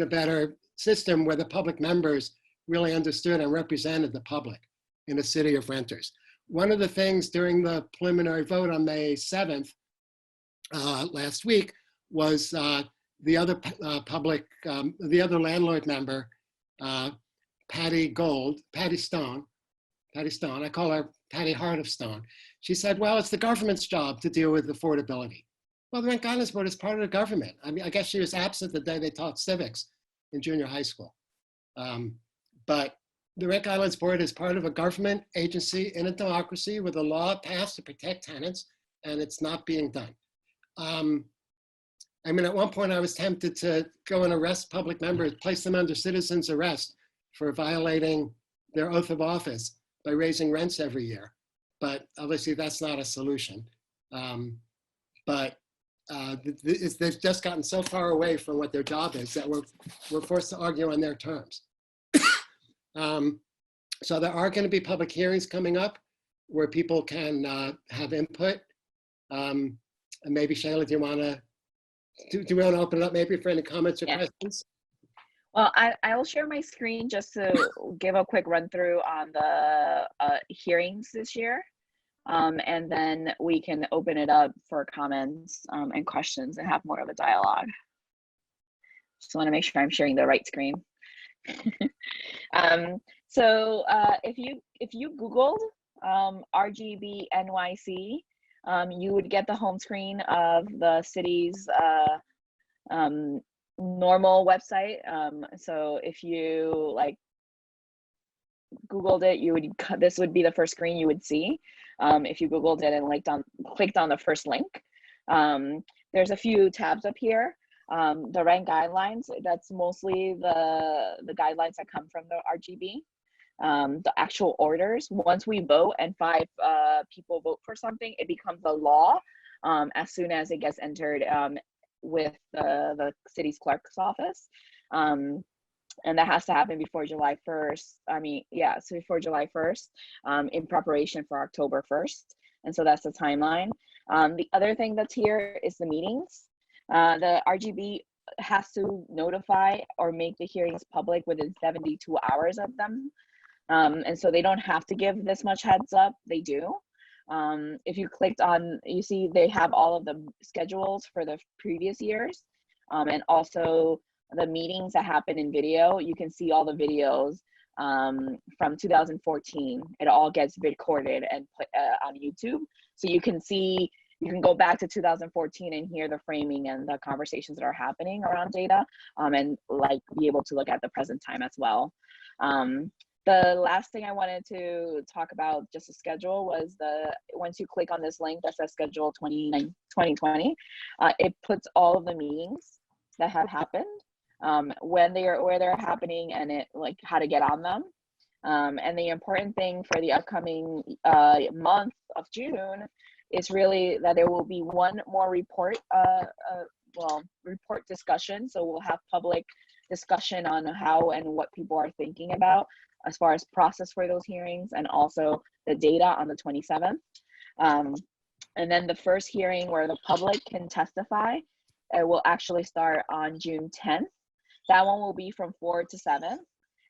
better system where the public members really understood and represented the public in a city of renters. One of the things during the preliminary vote on May 7th last week was the other landlord member, Patty Stone. I call her Patty Hart of Stone. She said, well, it's the government's job to deal with affordability. Well, the Rent Guidelines Board is part of the government. I mean, I guess she was absent the day they taught civics in junior high school. But the Rent Guidelines Board is part of a government agency in a democracy with a law passed to protect tenants, and it's not being done. I mean, at one point I was tempted to go and arrest public members, place them under citizen's arrest for violating their oath of office by raising rents every year. But obviously that's not a solution. They've just gotten so far away from what their job is that we're forced to argue on their terms. So there are going to be public hearings coming up where people can have input. And maybe Sheila, do you want to open it up maybe for any comments or questions? Well, I will share my screen just to give a quick run through on the hearings this year. And then we can open it up for comments and questions and have more of a dialogue. Just want to make sure I'm sharing the right screen. So if you Googled RGB NYC, you would get the home screen of the city's normal website. So if you like Googled it, this would be the first screen you would see. If you Googled it and clicked on the first link. There's a few tabs up here. The rent guidelines, that's mostly the guidelines that come from the RGB. The actual orders, once we vote and 5 people vote for something, it becomes a law as soon as it gets entered with the city's clerk's office. And that has to happen before July 1st. So before July 1st, in preparation for October 1st. And so that's the timeline. The other thing that's here is the meetings. The RGB has to notify or make the hearings public within 72 hours of them. And so they don't have to give this much heads up, they do. If you clicked on, you see they have all of the schedules for the previous years, and also the meetings that happen in video. You can see all the videos from 2014. It all gets recorded and put on YouTube. So you can see, you can go back to 2014 and hear the framing and the conversations that are happening around data, and like be able to look at the present time as well. The last thing I wanted to talk about, just a schedule, was once you click on this link that says schedule 2020, it puts all of the meetings that have happened, where they're happening, and how to get on them. And the important thing for the upcoming month of June is really that there will be one more report discussion. So we'll have public discussion on how and what people are thinking about as far as process for those hearings, and also the data on the 27th. And then the first hearing where the public can testify, it will actually start on June 10th. That one will be from 4 to 7.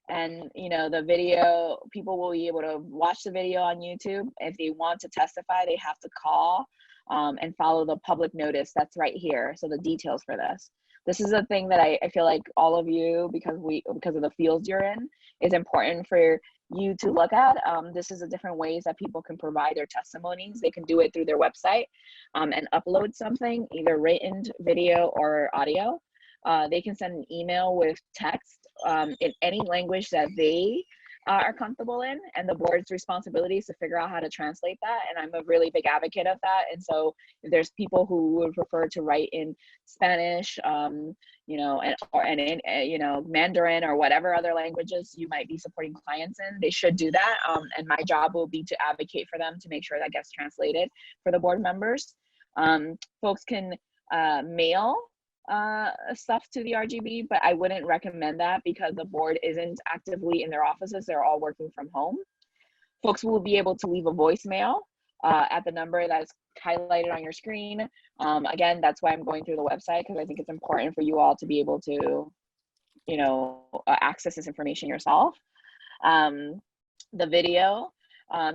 And the video, people will be able to watch the video on YouTube. If they want to testify, they have to call and follow the public notice that's right here. So the details for this. This is a thing that I feel like all of you, because of the fields you're in, is important for you to look at. This is the different ways that people can provide their testimonies. They can do it through their website and upload something, either written, video, or audio. They can send an email with text in any language that they are comfortable in, and the board's responsibility is to figure out how to translate that. And I'm a really big advocate of that. And so if there's people who would prefer to write in Spanish, and Mandarin or whatever other languages you might be supporting clients in, they should do that. And my job will be to advocate for them to make sure that gets translated for the board members. Folks can mail stuff to the RGB, but I wouldn't recommend that because the board isn't actively in their offices. They're all working from home. Folks will be able to leave a voicemail at the number that's highlighted on your screen. Again, that's why I'm going through the website, because I think it's important for you all to be able to, access this information yourself. The video,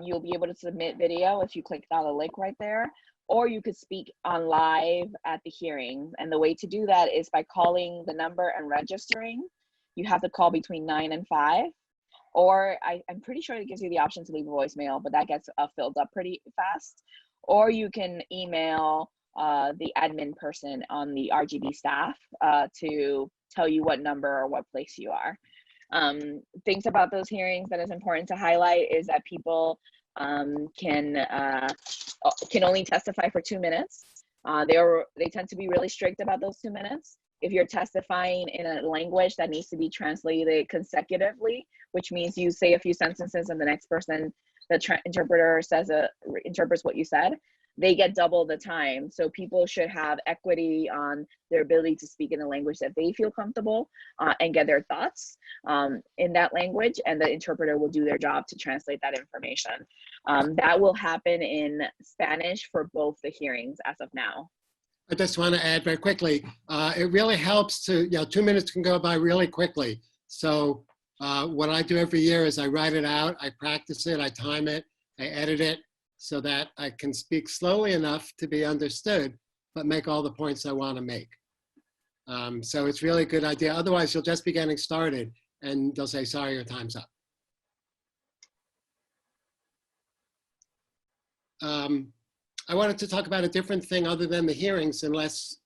you'll be able to submit video if you click on the link right there, or you could speak on live at the hearing. And the way to do that is by calling the number and registering. You have to call between 9 and 5. or I'm pretty sure it gives you the option to leave a voicemail, but that gets filled up pretty fast. Or you can email the admin person on the RGB staff to tell you what number or what place you are. Things about those hearings that is important to highlight is that people can only testify for 2 minutes. They tend to be really strict about those 2 minutes. If you're testifying in a language that needs to be translated consecutively, which means you say a few sentences and the next person, the interpreter interprets what you said, they get double the time. So people should have equity on their ability to speak in a language that they feel comfortable and get their thoughts in that language, and the interpreter will do their job to translate that information. That will happen in Spanish for both the hearings as of now. I just want to add very quickly, it really helps to, 2 minutes can go by really quickly. So what I do every year is I write it out, I practice it, I time it, I edit it so that I can speak slowly enough to be understood, but make all the points I want to make. So it's really a good idea. Otherwise, you'll just be getting started and they'll say, sorry, your time's up. I wanted to talk about a different thing other than the hearings, unless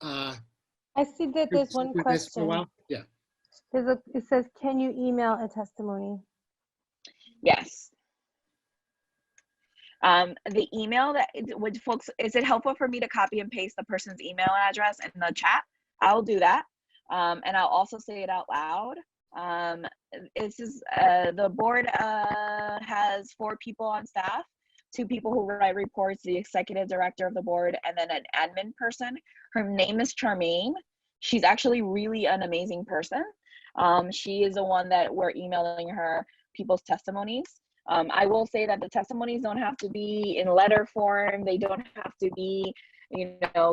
I see that there's one question. Yeah. It says, can you email a testimony? Yes. The email that would folks, is it helpful for me to copy and paste the person's email address in the chat? I'll do that. And I'll also say it out loud. The board has 4 people on staff. 2 people who write reports, the executive director of the board, and then an admin person. Her name is Charmaine. She's actually really an amazing person. She is the one that we're emailing her people's testimonies. I will say that the testimonies don't have to be in letter form. They don't have to be,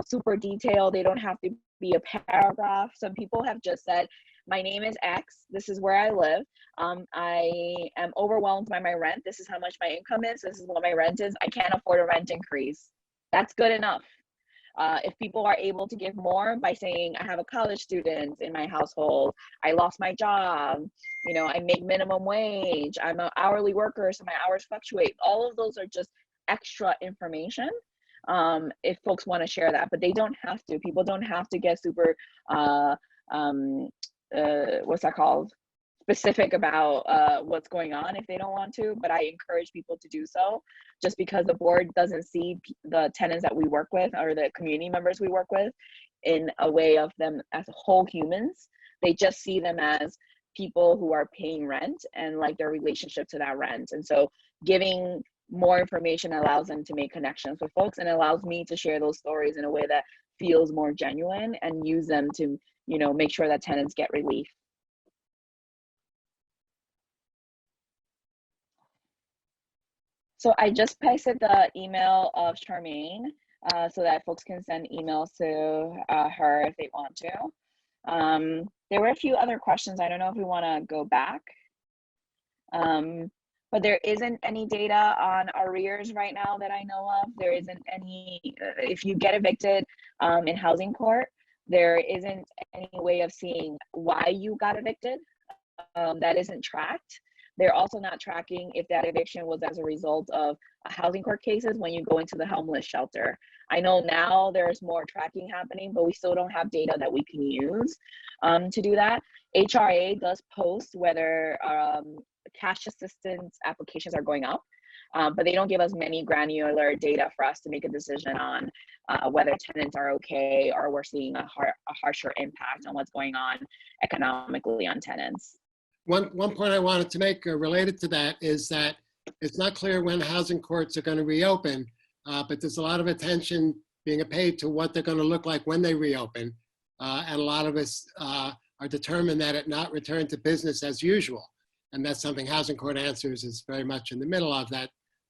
super detailed. They don't have to be a paragraph. Some people have just said, my name is X. This is where I live. I am overwhelmed by my rent. This is how much my income is. This is what my rent is. I can't afford a rent increase. That's good enough. If people are able to give more by saying, I have a college student in my household, I lost my job, I make minimum wage, I'm an hourly worker, so my hours fluctuate. All of those are just extra information if folks want to share that, but they don't have to. People don't have to get super, what's that called? Specific about what's going on if they don't want to, but I encourage people to do so, just because the board doesn't see the tenants that we work with or the community members we work with in a way of them as whole humans. They just see them as people who are paying rent and like their relationship to that rent. And so giving more information allows them to make connections with folks, and allows me to share those stories in a way that feels more genuine and use them to, make sure that tenants get relief. So I just pasted the email of Charmaine so that folks can send emails to her if they want to. There were a few other questions. I don't know if we want to go back, but there isn't any data on arrears right now that I know of. There isn't any, if you get evicted in housing court, there isn't any way of seeing why you got evicted. That isn't tracked. They're also not tracking if that eviction was as a result of housing court cases when you go into the homeless shelter. I know now there's more tracking happening, but we still don't have data that we can use to do that. HRA does post whether cash assistance applications are going up, but they don't give us many granular data for us to make a decision on whether tenants are okay or we're seeing a harsher impact on what's going on economically on tenants. One point I wanted to make related to that is that it's not clear when housing courts are going to reopen, but there's a lot of attention being paid to what they're going to look like when they reopen. And a lot of us are determined that it not return to business as usual. And that's something Housing Court Answers is very much in the middle of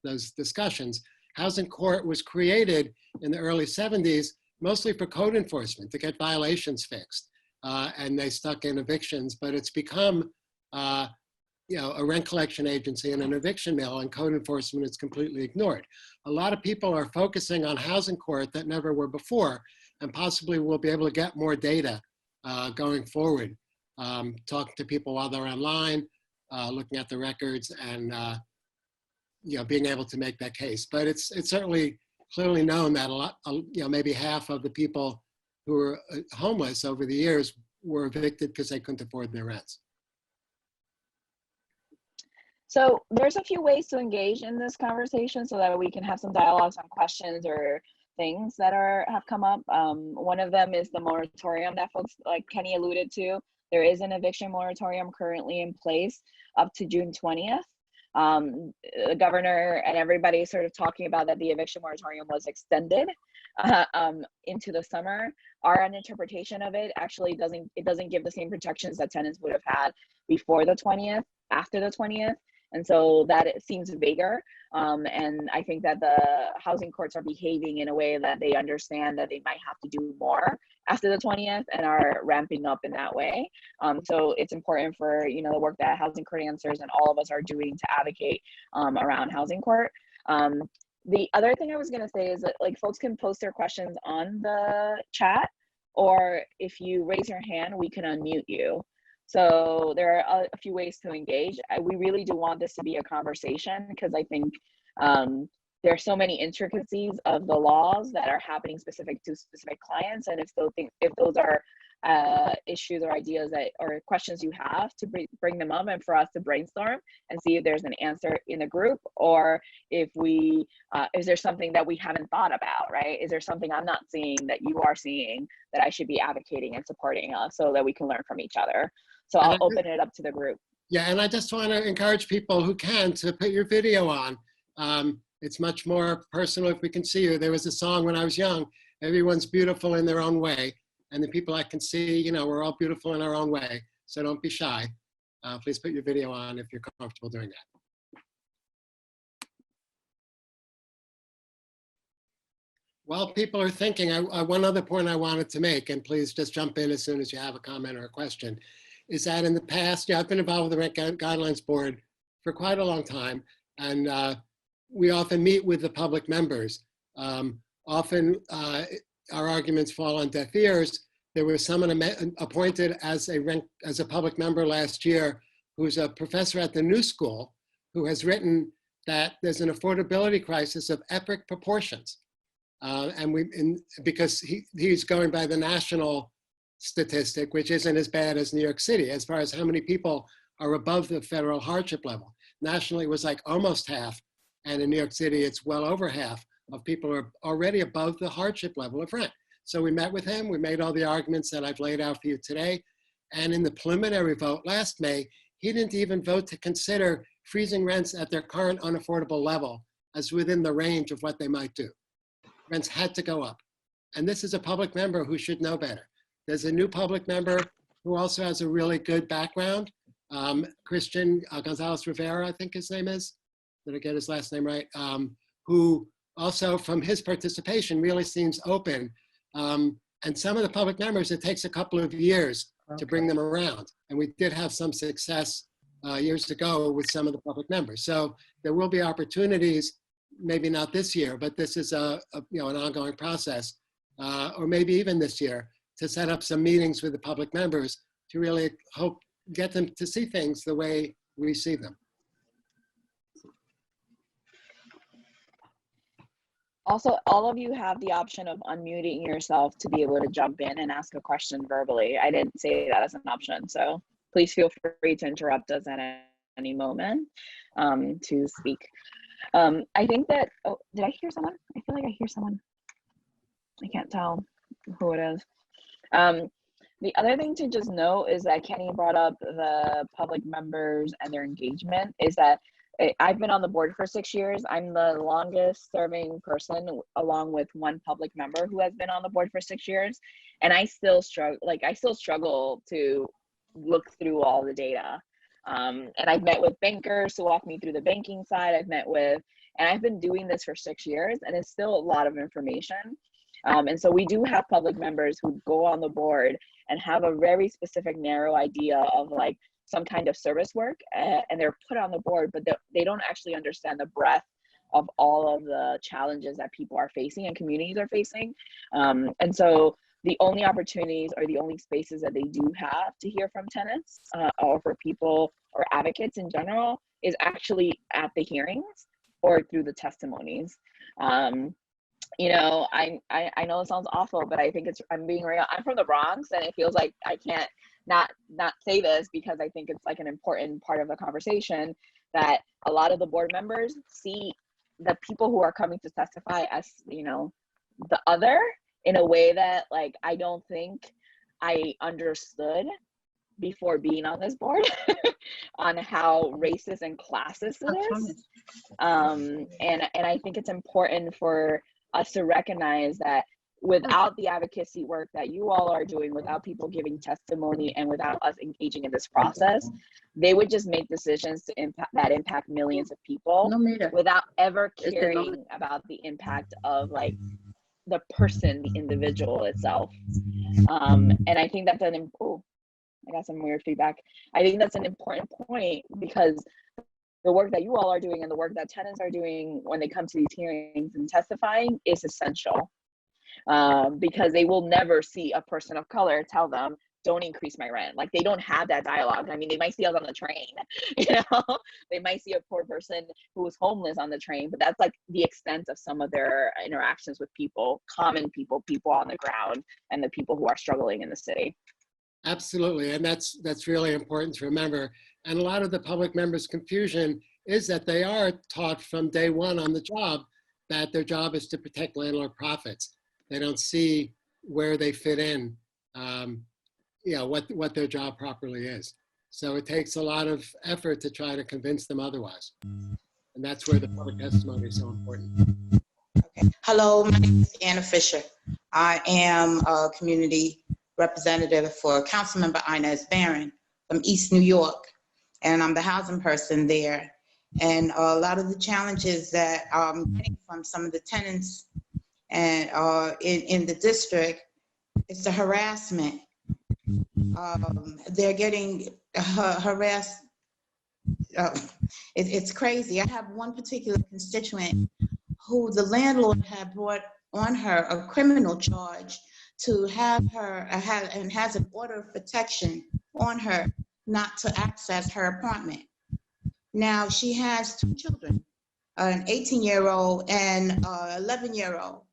those discussions. Housing Court was created in the early 70s, mostly for code enforcement, to get violations fixed. And they stuck in evictions, but it's become a rent collection agency and an eviction mill, and code enforcement is completely ignored. A lot of people are focusing on housing court that never were before, and possibly we'll be able to get more data going forward. Talk to people while they're online, looking at the records and being able to make that case. But it's certainly clearly known that a lot, maybe half of the people who were homeless over the years were evicted because they couldn't afford their rents. So there's a few ways to engage in this conversation so that we can have some dialogues on questions or things that have come up. One of them is the moratorium that folks like Kenny alluded to. There is an eviction moratorium currently in place up to June 20th. The governor and everybody sort of talking about that the eviction moratorium was extended into the summer. Our interpretation of it actually doesn't give the same protections that tenants would have had before the 20th, after the 20th. And so that it seems vaguer. And I think that the housing courts are behaving in a way that they understand that they might have to do more after the 20th and are ramping up in that way. So it's important for, the work that Housing Court Answers and all of us are doing to advocate around housing court. The other thing I was gonna say is that folks can post their questions on the chat, or if you raise your hand, we can unmute you. So there are a few ways to engage. We really do want this to be a conversation because I think there are so many intricacies of the laws that are happening specific to specific clients. And if those are issues or ideas or questions you have, to bring them up and for us to brainstorm and see if there's an answer in the group, or if is there something that we haven't thought about, right? Is there something I'm not seeing that you are seeing that I should be advocating and supporting so that we can learn from each other? So I'll open it up to the group. Yeah, and I just want to encourage people who can to put your video on. It's much more personal if we can see you. There was a song when I was young, everyone's beautiful in their own way. And the people I can see, we're all beautiful in our own way. So don't be shy. Please put your video on if you're comfortable doing that. While people are thinking, one other point I wanted to make, and please just jump in as soon as you have a comment or a question, is that in the past, I've been involved with the Rent Guidelines Board for quite a long time, and we often meet with the public members. Often our arguments fall on deaf ears. There was someone appointed as a public member last year who's a professor at the New School who has written that there's an affordability crisis of epic proportions. Because he's going by the national statistic, which isn't as bad as New York City, as far as how many people are above the federal hardship level. Nationally, it was like almost half, and in New York City, it's well over half of people are already above the hardship level of rent. So we met with him, we made all the arguments that I've laid out for you today, and in the preliminary vote last May, he didn't even vote to consider freezing rents at their current unaffordable level as within the range of what they might do. Rents had to go up. And this is a public member who should know better. There's a new public member who also has a really good background. Christian Gonzalez Rivera, I think his name is. Did I get his last name right? Who also from his participation really seems open. And some of the public members, it takes a couple of years to bring them around. And we did have some success years ago with some of the public members. So there will be opportunities, maybe not this year, but this is an ongoing process, or maybe even this year, to set up some meetings with the public members to really get them to see things the way we see them. Also, all of you have the option of unmuting yourself to be able to jump in and ask a question verbally. I didn't say that as an option, so please feel free to interrupt us at any moment to speak. I think that, oh, did I hear someone? I feel like I hear someone. I can't tell who it is. The other thing to just note is that Kenny brought up the public members and their engagement, is that I've been on the board for 6 years. I'm the longest serving person, along with one public member who has been on the board for 6 years. And I still struggle to look through all the data. And I've met with bankers to walk me through the banking side. And I've been doing this for 6 years, and it's still a lot of information. And so we do have public members who go on the board and have a very specific, narrow idea of like some kind of service work, and they're put on the board, but they don't actually understand the breadth of all of the challenges that people are facing and communities are facing. And so the only opportunities or the only spaces that they do have to hear from tenants or for people or advocates in general is actually at the hearings or through the testimonies. You know, I know it sounds awful, but I think I'm being real. I'm from the Bronx, and it feels like I can't not say this, because I think it's like an important part of the conversation, that a lot of the board members see the people who are coming to testify as, you know, the other, in a way that, like, I don't think I understood before being on this board on how racist and classist it is. And I think it's important for us to recognize that without the advocacy work that you all are doing, without people giving testimony, and without us engaging in this process, they would just make decisions to impact millions of people without ever caring about the impact of, like, the person, the individual itself. And I think that's I got some weird feedback. I think that's an important point, because the work that you all are doing and the work that tenants are doing when they come to these hearings and testifying is essential, because they will never see a person of color tell them, don't increase my rent. Like, they don't have that dialogue. I mean, they might see us on the train, you know, they might see a poor person who is homeless on the train, but that's like the extent of some of their interactions with people, common people, people on the ground, and the people who are struggling in the city. Absolutely, and that's really important to remember. And a lot of the public members' confusion is that they are taught from day one on the job that their job is to protect landlord profits. They don't see where they fit in, you know, what their job properly is. So it takes a lot of effort to try to convince them otherwise. And that's where the public testimony is so important. Okay. Hello, my name is Anna Fisher. I am a community representative for Councilmember Inez Barron from East New York, and I'm the housing person there. And a lot of the challenges that I'm getting from some of the tenants and in the district is the harassment. They're getting harassed. It's crazy. I have one particular constituent who the landlord had brought on her a criminal charge to have her and has an order of protection on her not to access her apartment. Now she has 2 children, an 18-year-old and an 11-year-old.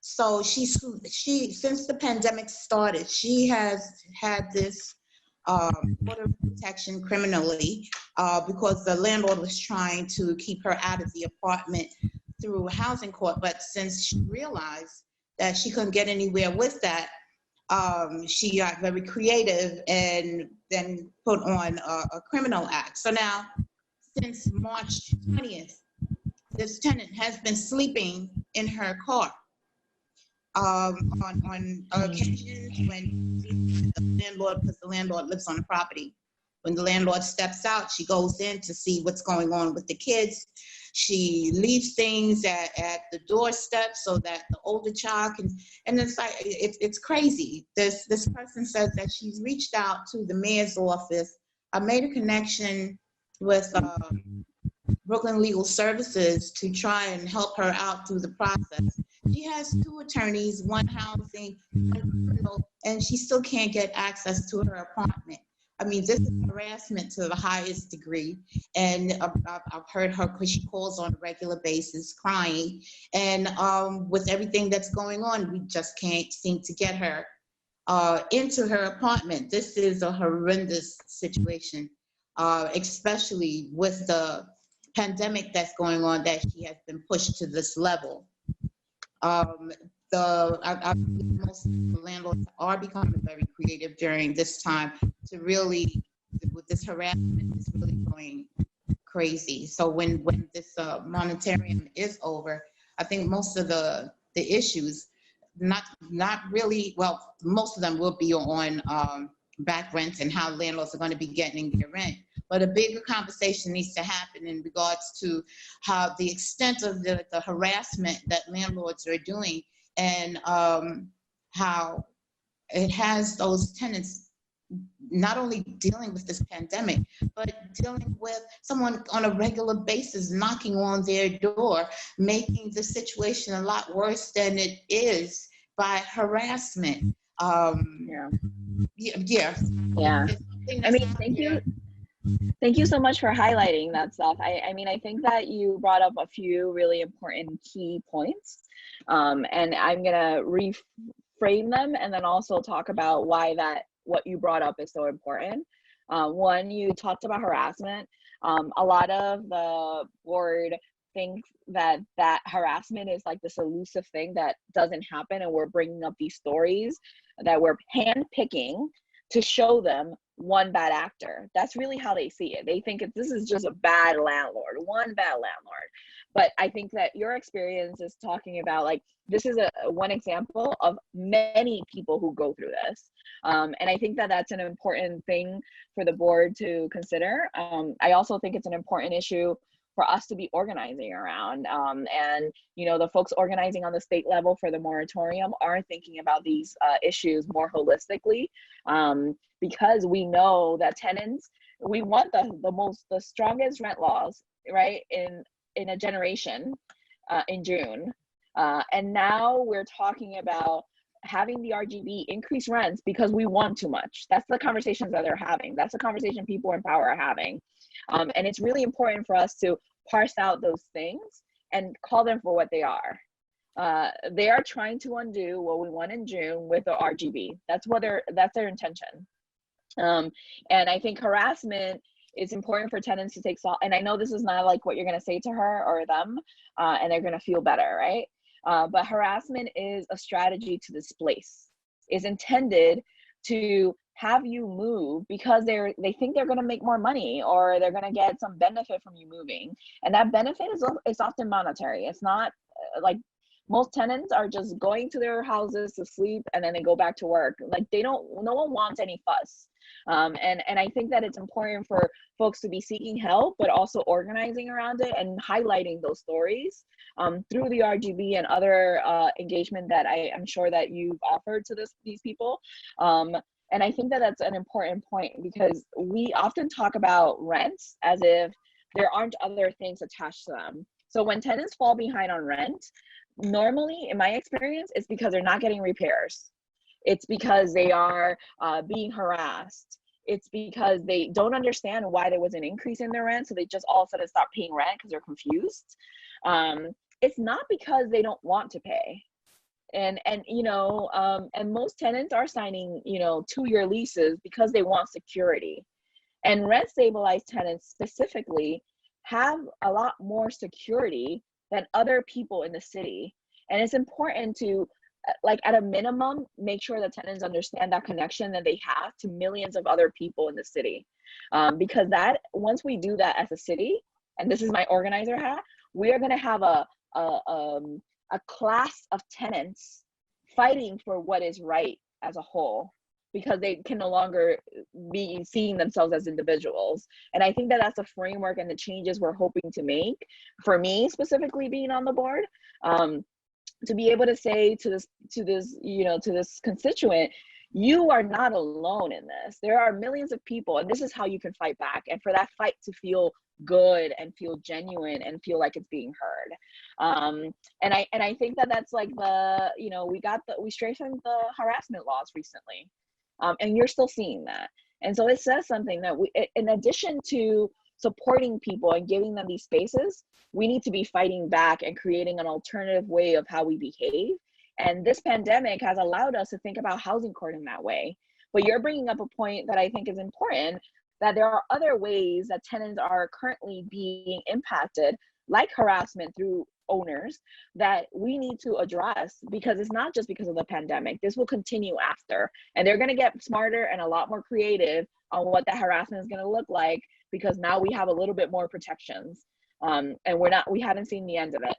So she since the pandemic started, she has had this order of protection criminally because the landlord was trying to keep her out of the apartment through housing court. But since she realized that she couldn't get anywhere with that, she got very creative and then put on a criminal act. So now, since March 20th, this tenant has been sleeping in her car. On occasions when the landlord, because the landlord lives on the property, when the landlord steps out, she goes in to see what's going on with the kids. She leaves things at the doorstep so that the older child can, and it's like, it's crazy. This person says that she's reached out to the mayor's office. I made a connection with Brooklyn Legal Services to try and help her out through the process. She has 2 attorneys, one housing, one criminal, and she still can't get access to her apartment. I mean, this is harassment to the highest degree. And I've heard her, because she calls on a regular basis crying. And with everything that's going on, we just can't seem to get her into her apartment. This is a horrendous situation, especially with the pandemic that's going on, that she has been pushed to this level. I believe most landlords are becoming very creative during this time to really, with this harassment, is really going crazy. So when this moratorium is over, I think most of the issues, not really, well, most of them will be on back rent and how landlords are going to be getting their rent. But a bigger conversation needs to happen in regards to how the extent of the harassment that landlords are doing, and how it has those tenants not only dealing with this pandemic, but dealing with someone on a regular basis knocking on their door, making the situation a lot worse than it is by harassment. Yeah. Yeah. Yeah. It's something I that's mean, not thank fair. you. Thank you so much for highlighting that stuff. I mean, I think that you brought up a few really important key points. And I'm gonna reframe them and then also talk about why what you brought up is so important. One, you talked about harassment. A lot of the board thinks that harassment is like this elusive thing that doesn't happen, and we're bringing up these stories that we're handpicking to show them one bad actor. That's really how they see it. They think this is just a bad landlord, one bad landlord. But I think that your experience is talking about like, this is one example of many people who go through this. And I think that that's an important thing for the board to consider. I also think it's an important issue for us to be organizing around. And, you know, the folks organizing on the state level for the moratorium are thinking about these issues more holistically, because we know that tenants, we want the strongest rent laws, right, in a generation in June. And now we're talking about having the RGB increase rents because we want too much. That's the conversations that they're having. That's the conversation people in power are having. And it's really important for us to parse out those things and call them for what they are. They are trying to undo what we want in June with the RGB. That's their intention. And I think harassment is important for tenants to take salt. And I know this is not like what you're going to say to her or them, and they're going to feel better, right? But harassment is a strategy to displace, is intended to have you move because they think they're going to make more money or they're going to get some benefit from you moving. And that benefit is often monetary. It's not like most tenants are just going to their houses to sleep and then they go back to work. Like no one wants any fuss. And I think that it's important for folks to be seeking help, but also organizing around it and highlighting those stories through the RGB and other engagement that I'm sure that you've offered to these people. And I think that that's an important point because we often talk about rents as if there aren't other things attached to them. So when tenants fall behind on rent, normally, in my experience, it's because they're not getting repairs. It's because they are being harassed. It's because they don't understand why there was an increase in their rent, so they just all of a sudden stop paying rent because they're confused. It's not because they don't want to pay. And you know, and most tenants are signing, you know, 2-year leases because they want security. And rent stabilized tenants specifically have a lot more security than other people in the city. And it's important to, like, at a minimum, make sure that tenants understand that connection that they have to millions of other people in the city. Because that, once we do that as a city, and this is my organizer hat, we are gonna have a class of tenants fighting for what is right as a whole, because they can no longer be seeing themselves as individuals. And I think that that's the framework and the changes we're hoping to make, for me specifically being on the board, to be able to say to this constituent, you are not alone in this. There are millions of people, and this is how you can fight back. And for that fight to feel good and feel genuine and feel like it's being heard. And I think that that's like we strengthened the harassment laws recently. And you're still seeing that. And so it says something that in addition to supporting people and giving them these spaces, we need to be fighting back and creating an alternative way of how we behave. And this pandemic has allowed us to think about housing court in that way. But you're bringing up a point that I think is important, that there are other ways that tenants are currently being impacted, like harassment through owners, that we need to address, because it's not just because of the pandemic. This will continue after, and they're going to get smarter and a lot more creative on what that harassment is going to look like, because now we have a little bit more protections, and we haven't seen the end of it.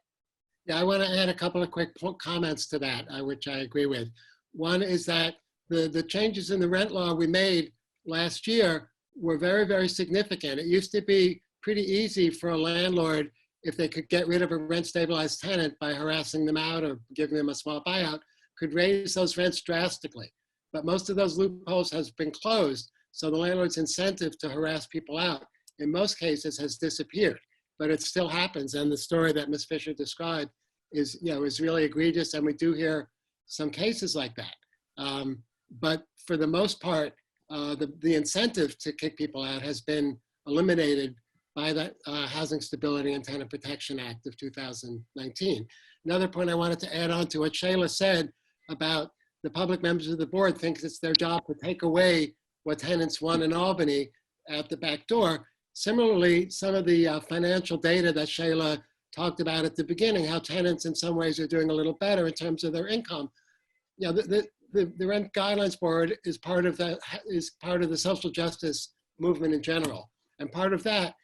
Yeah, I want to add a couple of quick comments to that, which I agree with. One is that the changes in the rent law we made last year were very, very significant. It used to be pretty easy for a landlord, if they could get rid of a rent stabilized tenant by harassing them out or giving them a small buyout, could raise those rents drastically. But most of those loopholes has been closed, so the landlord's incentive to harass people out, in most cases, has disappeared. But it still happens, and the story that Ms. Fisher described is really egregious, and we do hear some cases like that. But for the most part, the incentive to kick people out has been eliminated by the Housing Stability and Tenant Protection Act of 2019. Another point I wanted to add on to what Sheila said about the public members of the board thinks it's their job to take away what tenants want in Albany at the back door. Similarly, some of the financial data that Sheila talked about at the beginning, how tenants in some ways are doing a little better in terms of their income. You know, the Rent Guidelines Board is part of the social justice movement in general. And part of that,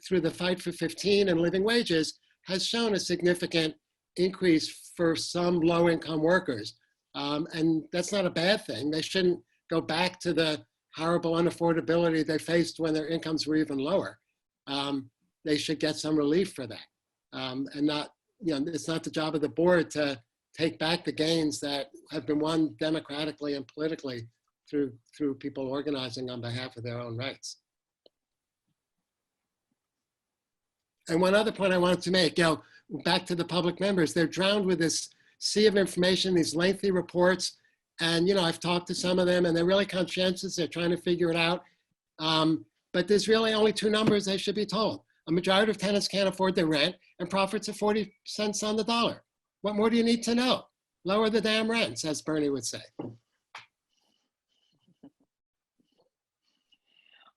through the Fight for 15 and living wages, has shown a significant increase for some low-income workers. And that's not a bad thing. They shouldn't go back to the horrible unaffordability they faced when their incomes were even lower. They should get some relief for that. And not, you know, it's not the job of the board to take back the gains that have been won democratically and politically through people organizing on behalf of their own rights. And one other point I wanted to make, you know, back to the public members, they're drowned with this sea of information, these lengthy reports. And, you know, I've talked to some of them and they're really conscientious. They're trying to figure it out. But there's really only two numbers they should be told. A majority of tenants can't afford their rent and profits are 40 cents on the dollar. What more do you need to know? Lower the damn rents, as Bernie would say.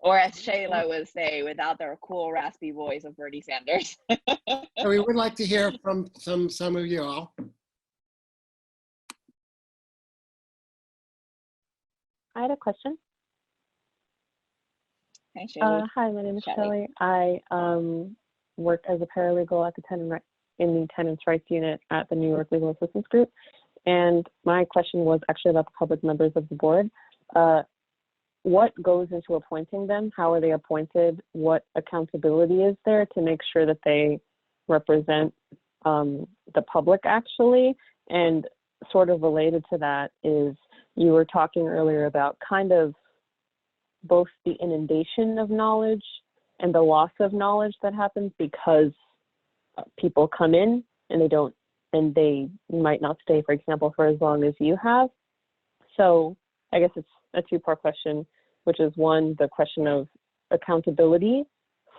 Or as Sheila would say, without the cool, raspy voice of Bernie Sanders. So we would like to hear from some of you all. I had a question. Hi, Sheila. Hi, my name is Shelley. Shelley. I work as a paralegal at the in the Tenants' Rights Unit at the New York Legal Assistance Group. And my question was actually about the public members of the board. What goes into appointing them? How are they appointed? What accountability is there to make sure that they represent the public actually? And sort of related to that is, you were talking earlier about kind of both the inundation of knowledge and the loss of knowledge that happens because people come in and they might not stay, for example, for as long as you have. So I guess it's a two-part question, which is one, the question of accountability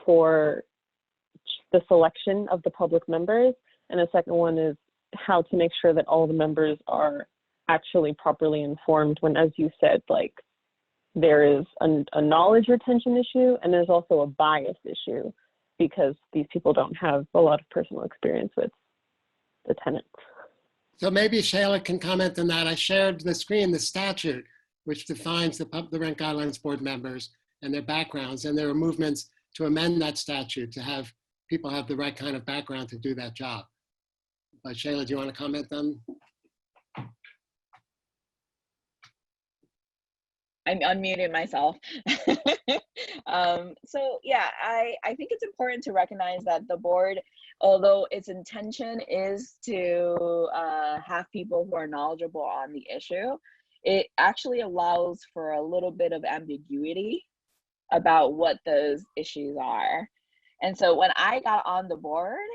for the selection of the public members. And the second one is how to make sure that all the members are actually properly informed when, as you said, like there is a knowledge retention issue and there's also a bias issue because these people don't have a lot of personal experience with the tenants. So maybe Sheila can comment on that. I shared the screen, the statute, which defines the Rent Guidelines Board members and their backgrounds. And there are movements to amend that statute to have people have the right kind of background to do that job. But Sheila, do you want to comment on? I'm unmuting myself. So yeah, I think it's important to recognize that the board, although its intention is to have people who are knowledgeable on the issue, it actually allows for a little bit of ambiguity about what those issues are. And so when I got on the board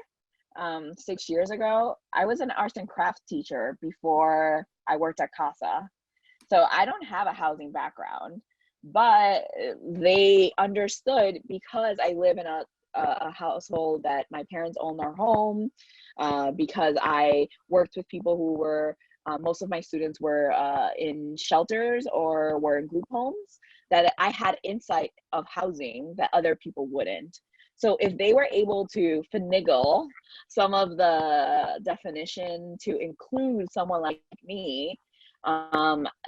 6 years ago, I was an arts and crafts teacher before I worked at CASA. So I don't have a housing background, but they understood because I live in a household that my parents own their home, because I worked with people who were, most of my students were in shelters or were in group homes, that I had insight of housing that other people wouldn't. So if they were able to finagle some of the definition to include someone like me,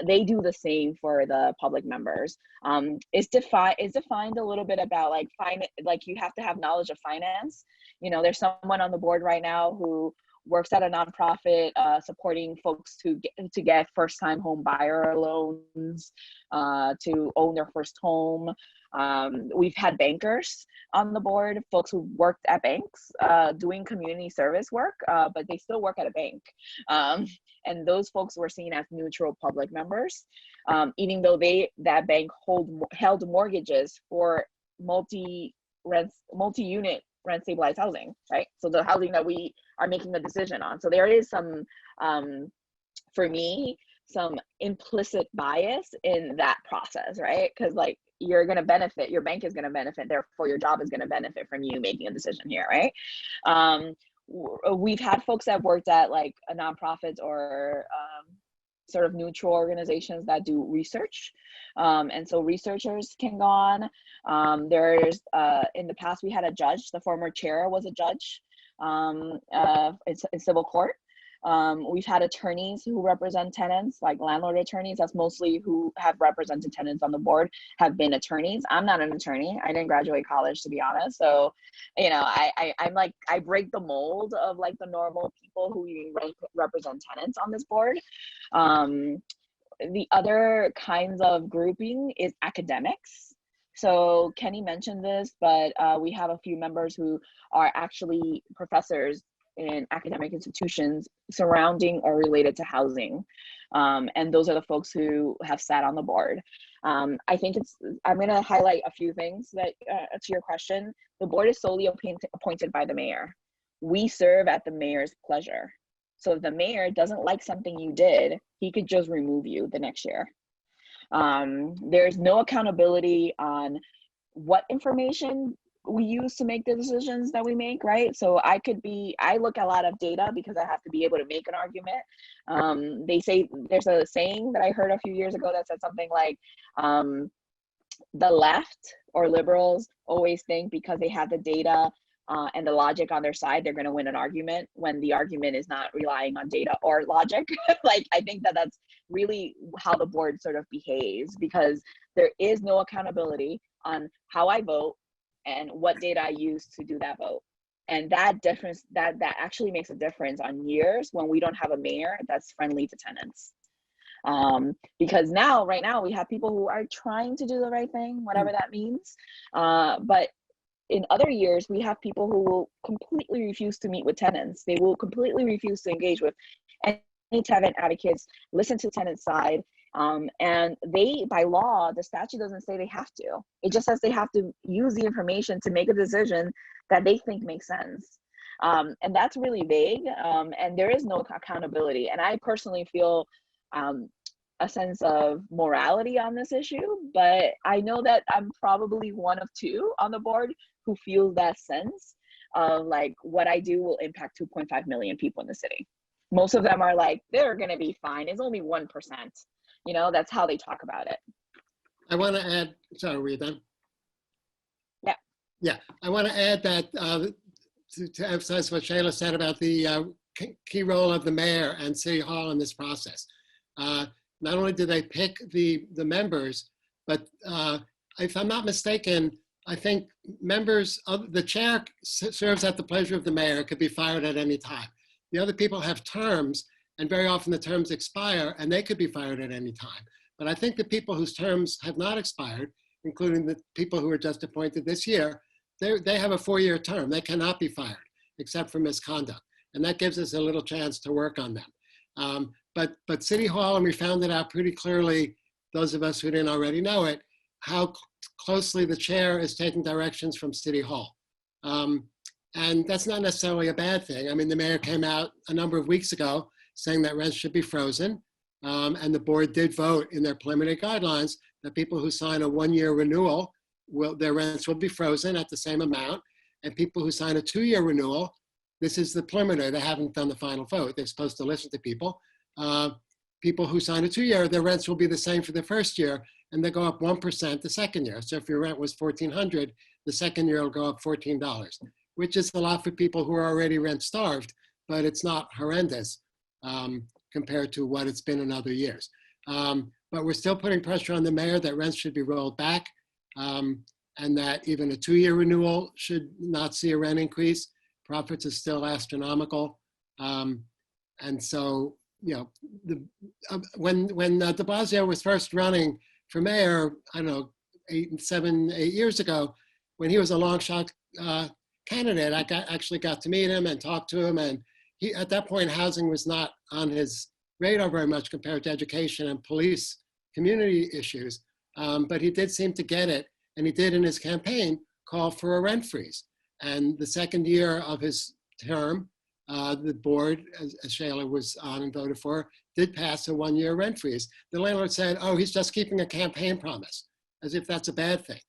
they do the same for the public members. It's defined a little bit about like you have to have knowledge of finance. You know, there's someone on the board right now who works at a nonprofit supporting folks to get first-time home buyer loans, to own their first home. We've had bankers on the board, folks who worked at banks doing community service work, but they still work at a bank. And those folks were seen as neutral public members, even though that bank held mortgages for multi-unit rent stabilized housing, right? So the housing that we are making a decision on. So there is some, for me, some implicit bias in that process, right? Because like you're going to benefit, your bank is going to benefit, therefore your job is going to benefit from you making a decision here, right? We've had folks that worked at like a nonprofits or sort of neutral organizations that do research. And so researchers can go on. There's, in the past, we had a judge, the former chair was a judge in civil court. We've had attorneys who represent tenants, like landlord attorneys. That's mostly who have represented tenants on the board, have been attorneys. I'm not an attorney. I didn't graduate college, to be honest. So, you know, I'm like, I break the mold of like the normal people who represent tenants on this board. The other kinds of grouping is academics. So Kenny mentioned this, but we have a few members who are actually professors in academic institutions surrounding or related to housing. And those are the folks who have sat on the board. I think I'm gonna highlight a few things that, to your question, the board is solely appointed by the mayor. We serve at the mayor's pleasure. So if the mayor doesn't like something you did, he could just remove you the next year. There's no accountability on what information we use to make the decisions that we make, right? So I look at a lot of data because I have to be able to make an argument. They say, there's a saying that I heard a few years ago that said something like, the left or liberals always think because they have the data and the logic on their side, they're going to win an argument when the argument is not relying on data or logic. Like, I think that that's really how the board sort of behaves, because there is no accountability on how I vote and what data I use to do that vote. And that difference, that actually makes a difference on years when we don't have a mayor that's friendly to tenants. Because right now we have people who are trying to do the right thing, whatever that means. But in other years, we have people who will completely refuse to meet with tenants. They will completely refuse to engage with any tenant advocates, listen to the tenant side. And they, by law, the statute doesn't say they have to. It just says they have to use the information to make a decision that they think makes sense. And that's really vague, and there is no accountability. And I personally feel a sense of morality on this issue, but I know that I'm probably one of two on the board who feels that sense of like, what I do will impact 2.5 million people in the city. Most of them are like, they're gonna be fine, it's only 1%. You know, that's how they talk about it. I want to add, sorry, were you done? Yeah. Yeah, I want to add that to emphasize what Sheila said about the key role of the mayor and City Hall in this process. Not only do they pick the members, but if I'm not mistaken, I think members of the chair serves at the pleasure of the mayor, could be fired at any time. The other people have terms, and very often the terms expire and they could be fired at any time. But I think the people whose terms have not expired, including the people who were just appointed this year, they have a 4-year term. They cannot be fired except for misconduct. And that gives us a little chance to work on them. But City Hall, and we found it out pretty clearly, those of us who didn't already know it, how closely the chair is taking directions from City Hall. And that's not necessarily a bad thing. I mean, the mayor came out a number of weeks ago saying that rents should be frozen. And the board did vote in their preliminary guidelines that people who sign a 1-year renewal, their rents will be frozen at the same amount. And people who sign a 2-year renewal, this is the preliminary, they haven't done the final vote. They're supposed to listen to people. People who sign a 2-year, their rents will be the same for the first year, and they go up 1% the second year. So if your rent was $1,400, the second year will go up $14, which is a lot for people who are already rent starved, but it's not horrendous compared to what it's been in other years. But we're still putting pressure on the mayor that rents should be rolled back, and that even a 2-year renewal should not see a rent increase. Profits are still astronomical. And so, you know, when de Blasio was first running for mayor, I don't know, 8 years ago, when he was a long shot candidate, I actually got to meet him and talk to him. And at that point, housing was not on his radar very much compared to education and police community issues. But he did seem to get it. And he did in his campaign call for a rent freeze. And the second year of his term, the board, as Sheila was on and voted for, did pass a 1-year rent freeze. The landlord said, oh, he's just keeping a campaign promise, as if that's a bad thing.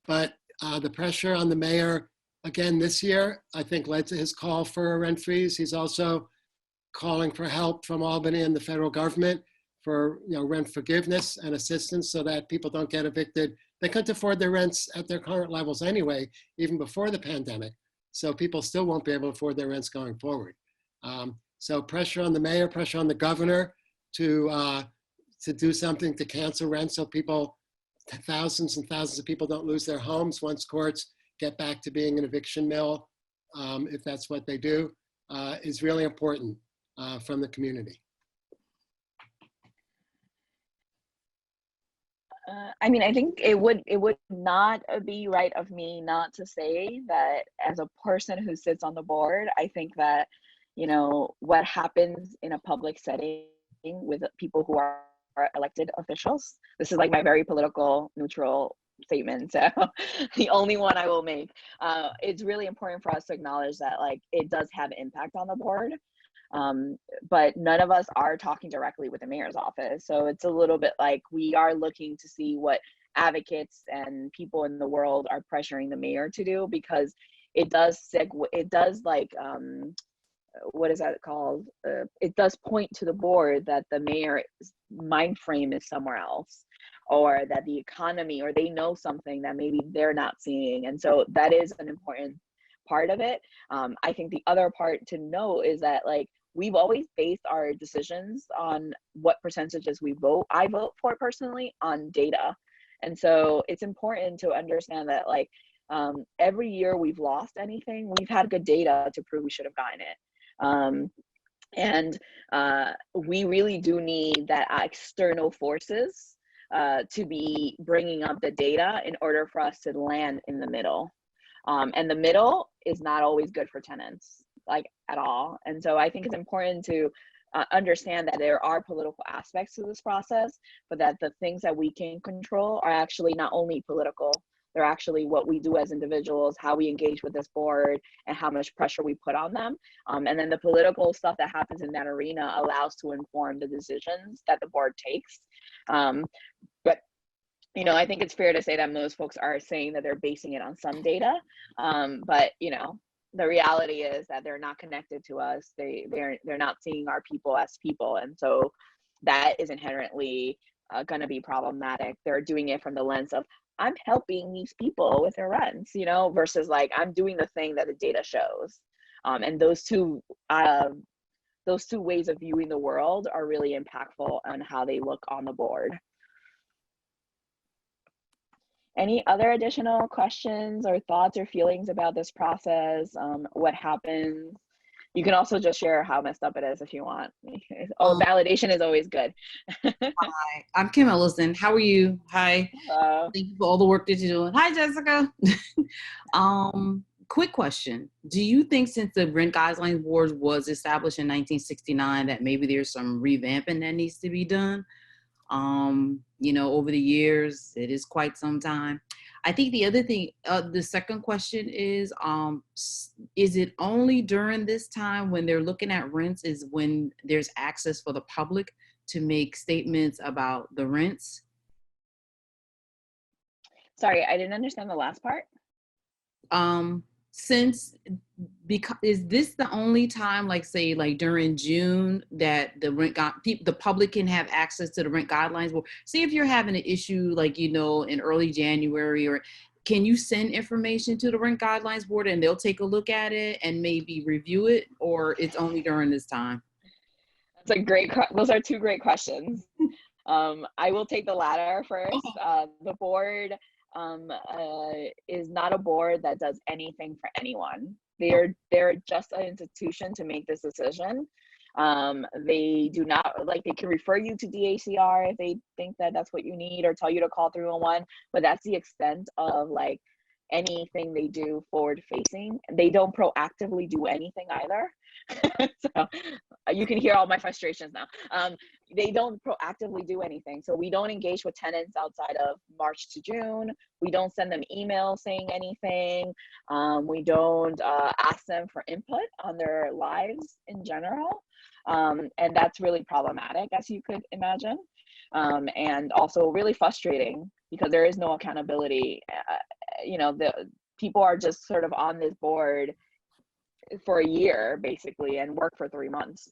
But the pressure on the mayor, again, this year, I think led to his call for a rent freeze. He's also calling for help from Albany and the federal government for rent forgiveness and assistance so that people don't get evicted. They couldn't afford their rents at their current levels anyway, even before the pandemic. So people still won't be able to afford their rents going forward. So pressure on the mayor, pressure on the governor to do something to cancel rent so people, thousands and thousands of people don't lose their homes once courts get back to being an eviction mill, if that's what they do, is really important from the community. I mean, I think it would not be right of me not to say that as a person who sits on the board, I think that, what happens in a public setting with people who are elected officials, this is like my very political neutral statement, so the only one I will make, it's really important for us to acknowledge that it does have impact on the board. But none of us are talking directly with the mayor's office. So it's a little bit like we are looking to see what advocates and people in the world are pressuring the mayor to do, because it does what is that called? It does point to the board that the mayor's mind frame is somewhere else, or that the economy, or they know something that maybe they're not seeing. And so that is an important part of it. I think the other part to know is that we've always based our decisions on what percentages I vote for personally on data. And so it's important to understand that every year we've lost anything, we've had good data to prove we should have gotten it. And we really do need that external forces to be bringing up the data in order for us to land in the middle. And the middle is not always good for tenants, at all. And so I think it's important to understand that there are political aspects to this process, but that the things that we can control are actually not only political, they're actually what we do as individuals, how we engage with this board, and how much pressure we put on them. And then the political stuff that happens in that arena allows to inform the decisions that the board takes. But I think it's fair to say that most folks are saying that they're basing it on some data, but the reality is that they're not connected to us. They're not seeing our people as people, and so that is inherently going to be problematic. They're doing it from the lens of I'm helping these people with their rents, versus I'm doing the thing that the data shows. And those two ways of viewing the world are really impactful on how they look on the board. Any other additional questions or thoughts or feelings about this process? What happens? You can also just share how messed up it is if you want. Validation is always good. Hi, I'm Kim Ellison. How are you? Hi. Hello. Thank you for all the work that you're doing. Hi, Jessica. Quick question. Do you think since the Rent Guidelines Board was established in 1969 that maybe there's some revamping that needs to be done? Over the years, it is quite some time. I think the other thing, the second question is it only during this time when they're looking at rents is when there's access for the public to make statements about the rents? Sorry, I didn't understand the last part. Is this the only time, during June, that the public can have access to the rent guidelines? Well, see if you're having an issue in early January, or can you send information to the Rent Guidelines Board and they'll take a look at it and maybe review it, or it's only during this time? Those are two great questions. I will take the latter first. The board is not a board that does anything for anyone. They're just an institution to make this decision. They do not, they can refer you to DACR if they think that that's what you need, or tell you to call 311, but that's the extent of anything they do forward facing. They don't proactively do anything either. So you can hear all my frustrations now. They don't proactively do anything. So we don't engage with tenants outside of March to June. We don't send them emails saying anything. We don't ask them for input on their lives in general. And that's really problematic, as you could imagine. And also really frustrating because there is no accountability. The people are just sort of on this board for a year basically and work for 3 months.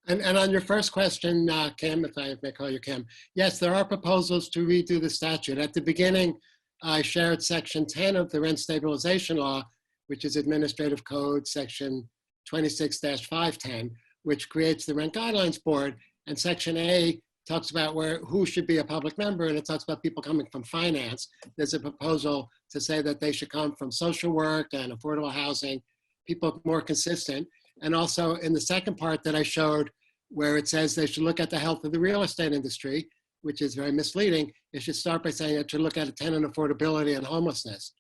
And on your first question, Kim, if I may call you Kim, yes, there are proposals to redo the statute. At the beginning, I shared section 10 of the rent stabilization law, which is Administrative Code section 26-510, which creates the Rent Guidelines Board. And section A talks about who should be a public member, and it talks about people coming from finance. There's a proposal to say that they should come from social work and affordable housing, people more consistent. And also in the second part that I showed, where it says they should look at the health of the real estate industry, which is very misleading, it should start by saying it should look at tenant affordability and homelessness.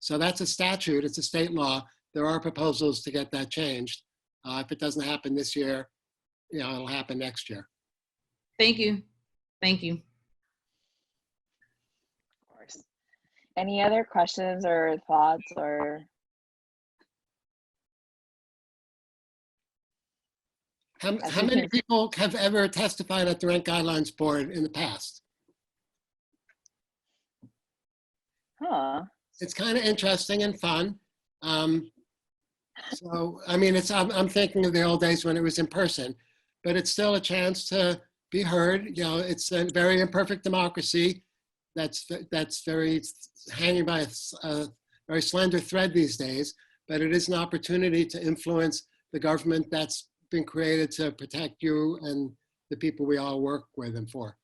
So that's a statute, it's a state law. There are proposals to get that changed. If it doesn't happen this year, it'll happen next year. Thank you. Thank you. Of course. Any other questions or thoughts or? How many people have ever testified at the Rent Guidelines Board in the past? Huh. It's kind of interesting and fun. So, I mean, I'm thinking of the old days when it was in person, but it's still a chance to be heard. It's a very imperfect democracy that's very hanging by a very slender thread these days, but it is an opportunity to influence the government that's been created to protect you and the people we all work with and for.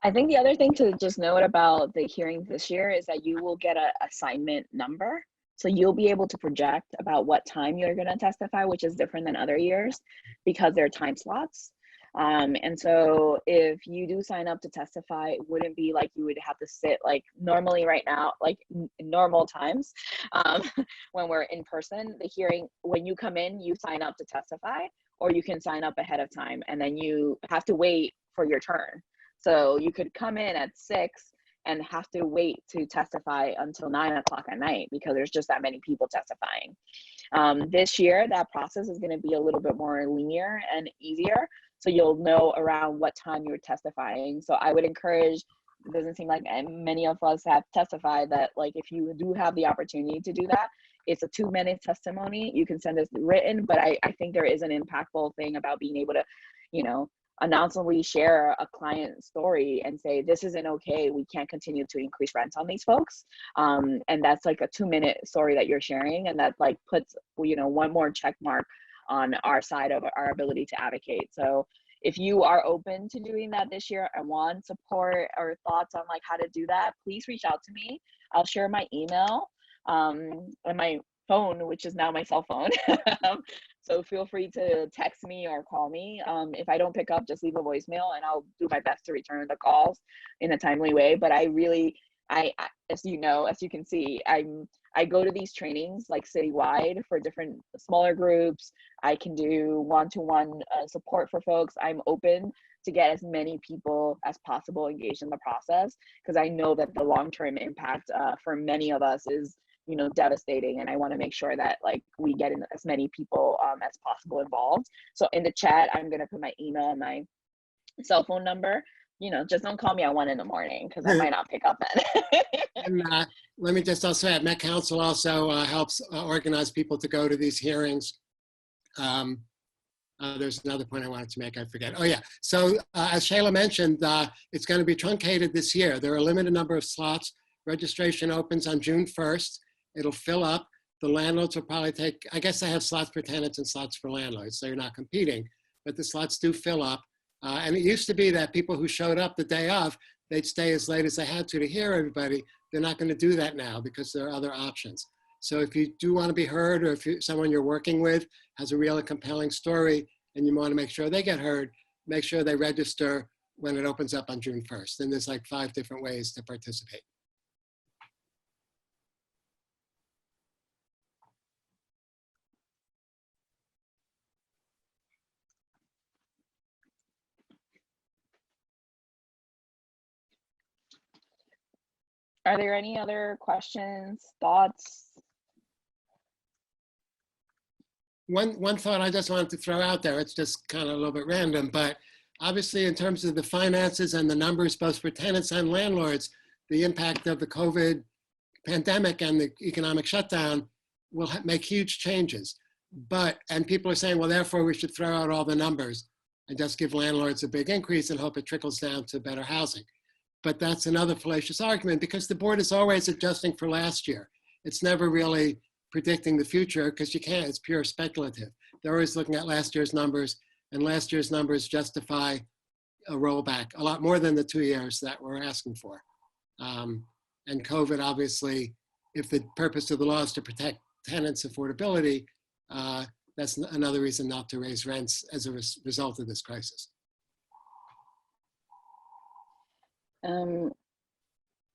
I think the other thing to just note about the hearings this year is that you will get an assignment number. So you'll be able to project about what time you're going to testify, which is different than other years because there are time slots. And so if you do sign up to testify, it wouldn't be like you would have to sit like normally right now, like in normal times when we're in person. The hearing, when you come in, you sign up to testify, or you can sign up ahead of time and then you have to wait for your turn. So you could come in at 6 and have to wait to testify until 9 o'clock at night because there's just that many people testifying. This year, that process is going to be a little bit more linear and easier. So you'll know around what time you're testifying. So I would encourage, it doesn't seem like many of us have testified, that like if you do have the opportunity to do that, it's a 2-minute testimony. You can send us written, but I think there is an impactful thing about being able to, announcedly share a client story and say, this isn't okay. We can't continue to increase rents on these folks. And that's like a 2-minute story that you're sharing. And that like puts, one more check mark on our side of our ability to advocate. So if you are open to doing that this year and want support or thoughts on like how to do that, please reach out to me. I'll share my email and my phone, which is now my cell phone. So feel free to text me or call me. If I don't pick up, just leave a voicemail and I'll do my best to return the calls in a timely way. But I as you can see, I go to these trainings like citywide for different smaller groups. I can do one-to-one support for folks. I'm open to get as many people as possible engaged in the process because I know that the long-term impact for many of us is devastating, and I want to make sure that like we get in as many people as possible involved. So in the chat, I'm gonna put my email and my cell phone number. Just don't call me at 1 a.m. because I might not pick up then. And let me just also add, Met Council also helps organize people to go to these hearings. There's another point I wanted to make, I forget. Oh yeah, so as Sheila mentioned, it's going to be truncated this year. There are a limited number of slots. Registration opens on June 1st. It'll fill up. The landlords will probably take, I guess they have slots for tenants and slots for landlords, so you're not competing, but the slots do fill up. And it used to be that people who showed up the day of, they'd stay as late as they had to hear everybody. They're not going to do that now because there are other options. So if you do want to be heard, or if someone you're working with has a really compelling story and you want to make sure they get heard, make sure they register when it opens up on June 1st. And there's like 5 different ways to participate. Are there any other questions, thoughts? One thought I just wanted to throw out there, it's just kind of a little bit random, but obviously in terms of the finances and the numbers, both for tenants and landlords, the impact of the COVID pandemic and the economic shutdown will make huge changes. And people are saying, well, therefore we should throw out all the numbers and just give landlords a big increase and hope it trickles down to better housing. But that's another fallacious argument because the board is always adjusting for last year. It's never really predicting the future because you can't, it's pure speculative. They're always looking at last year's numbers, and last year's numbers justify a rollback a lot more than the 2 years that we're asking for. And COVID, obviously, if the purpose of the law is to protect tenants' affordability, that's another reason not to raise rents as a result of this crisis.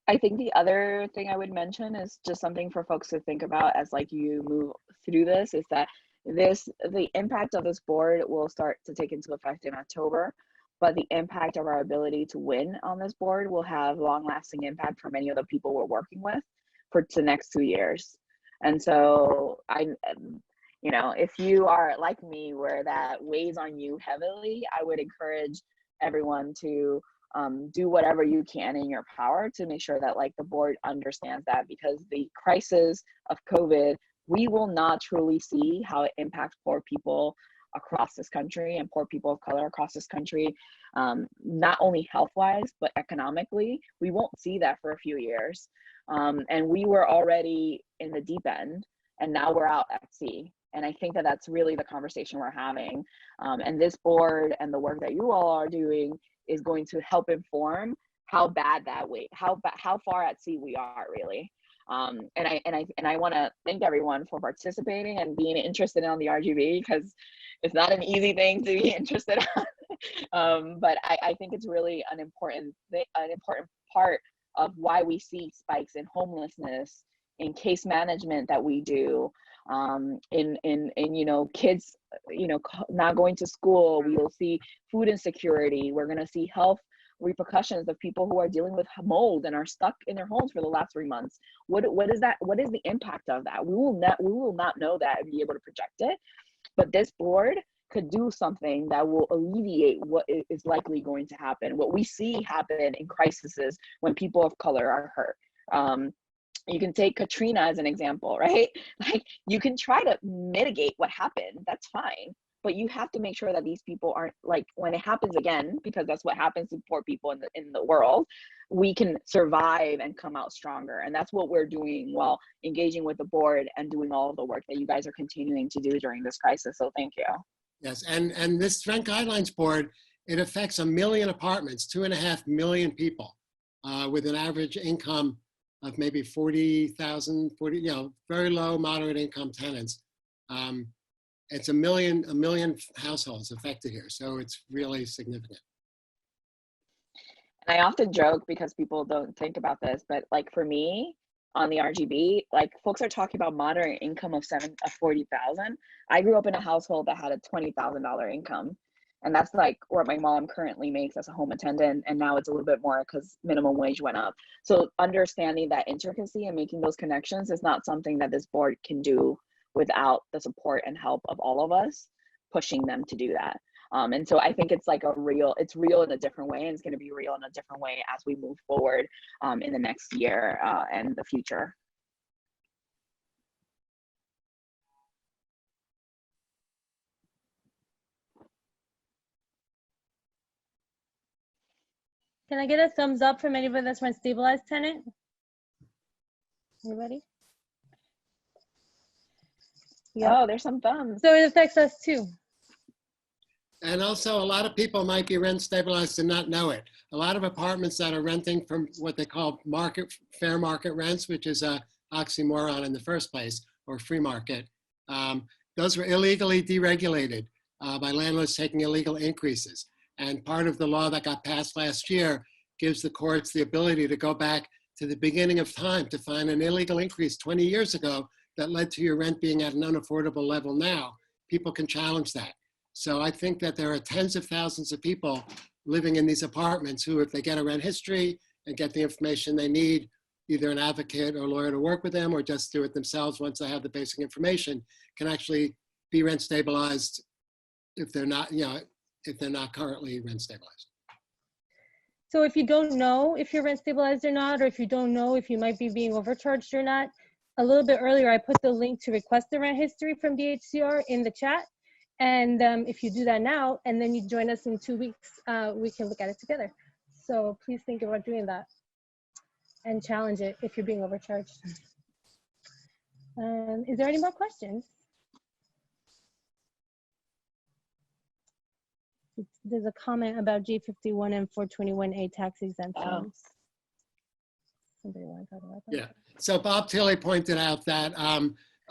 I think the other thing I would mention is just something for folks to think about as like you move through this is that the impact of this board will start to take into effect in October, but the impact of our ability to win on this board will have long-lasting impact for many of the people we're working with for the next 2 years. And so if you are like me where that weighs on you heavily, I would encourage everyone to do whatever you can in your power to make sure that like the board understands that, because the crisis of COVID, we will not truly see how it impacts poor people across this country and poor people of color across this country, not only health-wise, but economically. We won't see that for a few years. And we were already in the deep end, and now we're out at sea. And I think that that's really the conversation we're having. And this board and the work that you all are doing is going to help inform how bad that how far at sea we are really. And I want to thank everyone for participating and being interested in on the RGB, because it's not an easy thing to be interested in. But I think it's really an important part of why we see spikes in homelessness, in case management that we do, in kids not going to school. We will see food insecurity. We're going to see health repercussions of people who are dealing with mold and are stuck in their homes for the last 3 months. What is that? What is the impact of that? We will not know that and be able to project it. But this board could do something that will alleviate what is likely going to happen. What we see happen in crises when people of color are hurt. You can take Katrina as an example, right? Like you can try to mitigate what happened, that's fine. But you have to make sure that these people aren't, like, when it happens again, because that's what happens to poor people in the world, we can survive and come out stronger. And that's what we're doing while engaging with the board and doing all of the work that you guys are continuing to do during this crisis. So thank you. Yes, and this Rent Guidelines Board, it affects 1 million apartments, 2.5 million people with an average income of maybe 40,000, very low, moderate income tenants. It's a million households affected here. So it's really significant. And I often joke because people don't think about this, but like for me on the RGB, like folks are talking about moderate income of 40,000. I grew up in a household that had a $20,000 income. And that's like what my mom currently makes as a home attendant. And now it's a little bit more because minimum wage went up. So understanding that intricacy and making those connections is not something that this board can do without the support and help of all of us pushing them to do that. And so I think it's like it's real in a different way, and it's going to be real in a different way as we move forward in the next year and the future. Can I get a thumbs up from anybody that's rent stabilized tenant? Anybody? Yeah. Oh, there's some thumbs. So it affects us too. And also a lot of people might be rent stabilized and not know it. A lot of apartments that are renting from what they call fair market rents, which is a oxymoron in the first place, or free market. Those were illegally deregulated by landlords taking illegal increases. And part of the law that got passed last year gives the courts the ability to go back to the beginning of time to find an illegal increase 20 years ago that led to your rent being at an unaffordable level now. People can challenge that. So I think that there are tens of thousands of people living in these apartments who, if they get a rent history and get the information they need, either an advocate or lawyer to work with them, or just do it themselves once they have the basic information, can actually be rent stabilized if they're not, if they're not currently rent stabilized. So if you don't know if you're rent stabilized or not, or if you don't know if you might be being overcharged or not, a little bit earlier, I put the link to request the rent history from DHCR in the chat. And if you do that now, and then you join us in 2 weeks, we can look at it together. So please think about doing that and challenge it if you're being overcharged. Is there any more questions? There's a comment about G51 and 421A tax exemptions. Somebody want to talk about that? Yeah. So Bob Tilley pointed out that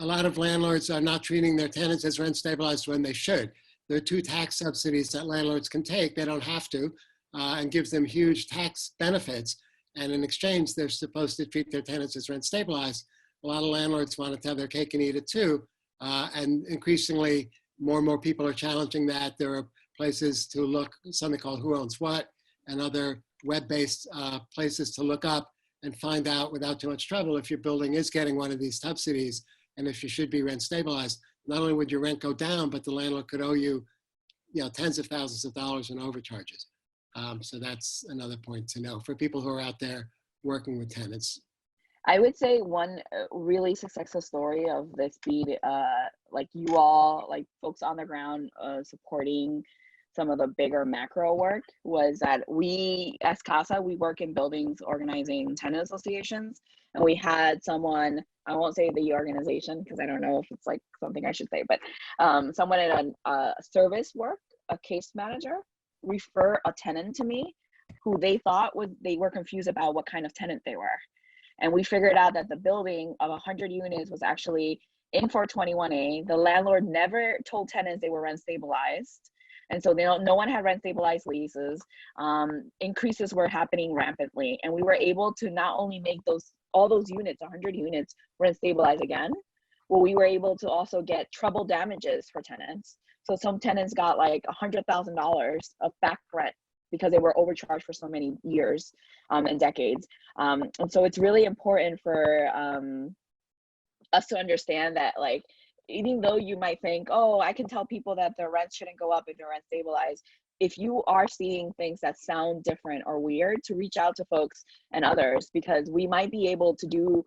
a lot of landlords are not treating their tenants as rent stabilized when they should. There are 2 tax subsidies that landlords can take. They don't have to, and gives them huge tax benefits. And in exchange, they're supposed to treat their tenants as rent stabilized. A lot of landlords want to have their cake and eat it too. And increasingly, more and more people are challenging that. There are places to look, something called Who Owns What, and other web-based places to look up and find out without too much trouble if your building is getting one of these subsidies and if you should be rent stabilized. Not only would your rent go down, but the landlord could owe you, tens of thousands of dollars in overcharges. So that's another point to know for people who are out there working with tenants. I would say one really successful story of this being like you all, like folks on the ground supporting some of the bigger macro work was that we, as CASA, we work in buildings organizing tenant associations. And we had someone, I won't say the organization because I don't know if it's like something I should say, but someone in a service work, a case manager, refer a tenant to me who they thought they were confused about what kind of tenant they were. And we figured out that the building of 100 units was actually in 421A. The landlord never told tenants they were rent stabilized. And so no one had rent stabilized leases. Increases were happening rampantly. And we were able to not only make all those units, 100 units, rent stabilized again, but we were able to also get trouble damages for tenants. So some tenants got like $100,000 of back rent because they were overcharged for so many years and decades. And so it's really important for us to understand that, like, even though you might think, oh, I can tell people that their rent shouldn't go up if they're rent stabilized, if you are seeing things that sound different or weird, to reach out to folks and others, because we might be able to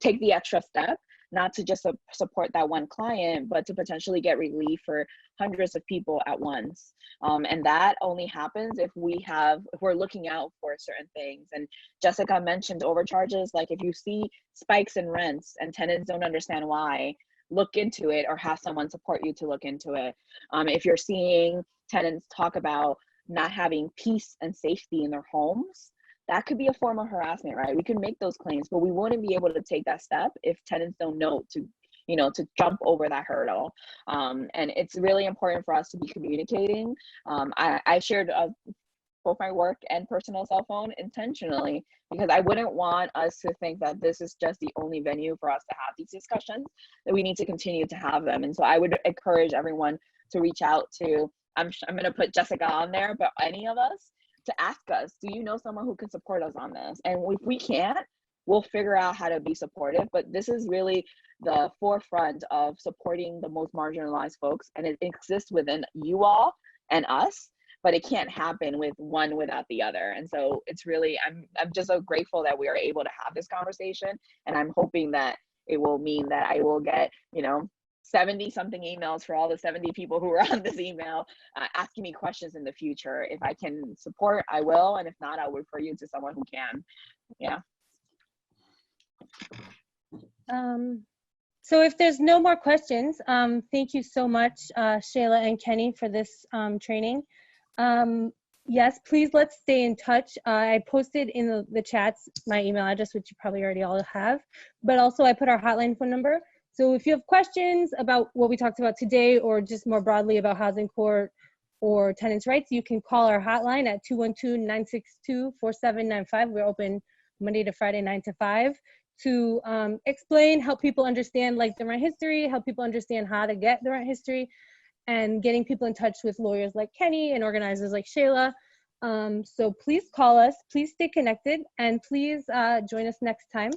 take the extra step, not to just support that one client, but to potentially get relief for hundreds of people at once. And that only happens if we're looking out for certain things. And Jessica mentioned overcharges. Like if you see spikes in rents and tenants don't understand why, look into it or have someone support you to look into it. If you're seeing tenants talk about not having peace and safety in their homes, that could be a form of harassment, right? We can make those claims, but we wouldn't be able to take that step if tenants don't know to jump over that hurdle. And it's really important for us to be communicating. I shared both my work and personal cell phone intentionally, because I wouldn't want us to think that this is just the only venue for us to have these discussions, that we need to continue to have them. And so I would encourage everyone to reach out to, I'm going to put Jessica on there, but any of us, to ask us, do you know someone who can support us on this? And if we can't, we'll figure out how to be supportive. But this is really the forefront of supporting the most marginalized folks, and it exists within you all and us, but it can't happen with one without the other. And so it's really, I'm just so grateful that we are able to have this conversation, and I'm hoping that it will mean that I will get 70 something emails for all the 70 people who were on this email asking me questions in the future. If I can support, I will, and if not, I'll refer you to someone who can. Yeah. So if there's no more questions, thank you so much, Sheila and Kenny, for this training. Yes, please let's stay in touch. I posted in the chats my email address, which you probably already all have, but also I put our hotline phone number. So if you have questions about what we talked about today, or just more broadly about housing court or tenants' rights, you can call our hotline at 212-962-4795. We're open Monday to Friday, 9 to 5, to explain, help people understand like the rent history, help people understand how to get the rent history, and getting people in touch with lawyers like Kenny and organizers like Sheila. So please call us, please stay connected, and please join us next time.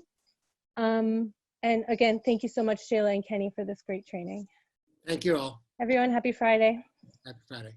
And again, thank you so much, Sheila and Kenny, for this great training. Thank you all. Everyone, happy Friday. Happy Friday.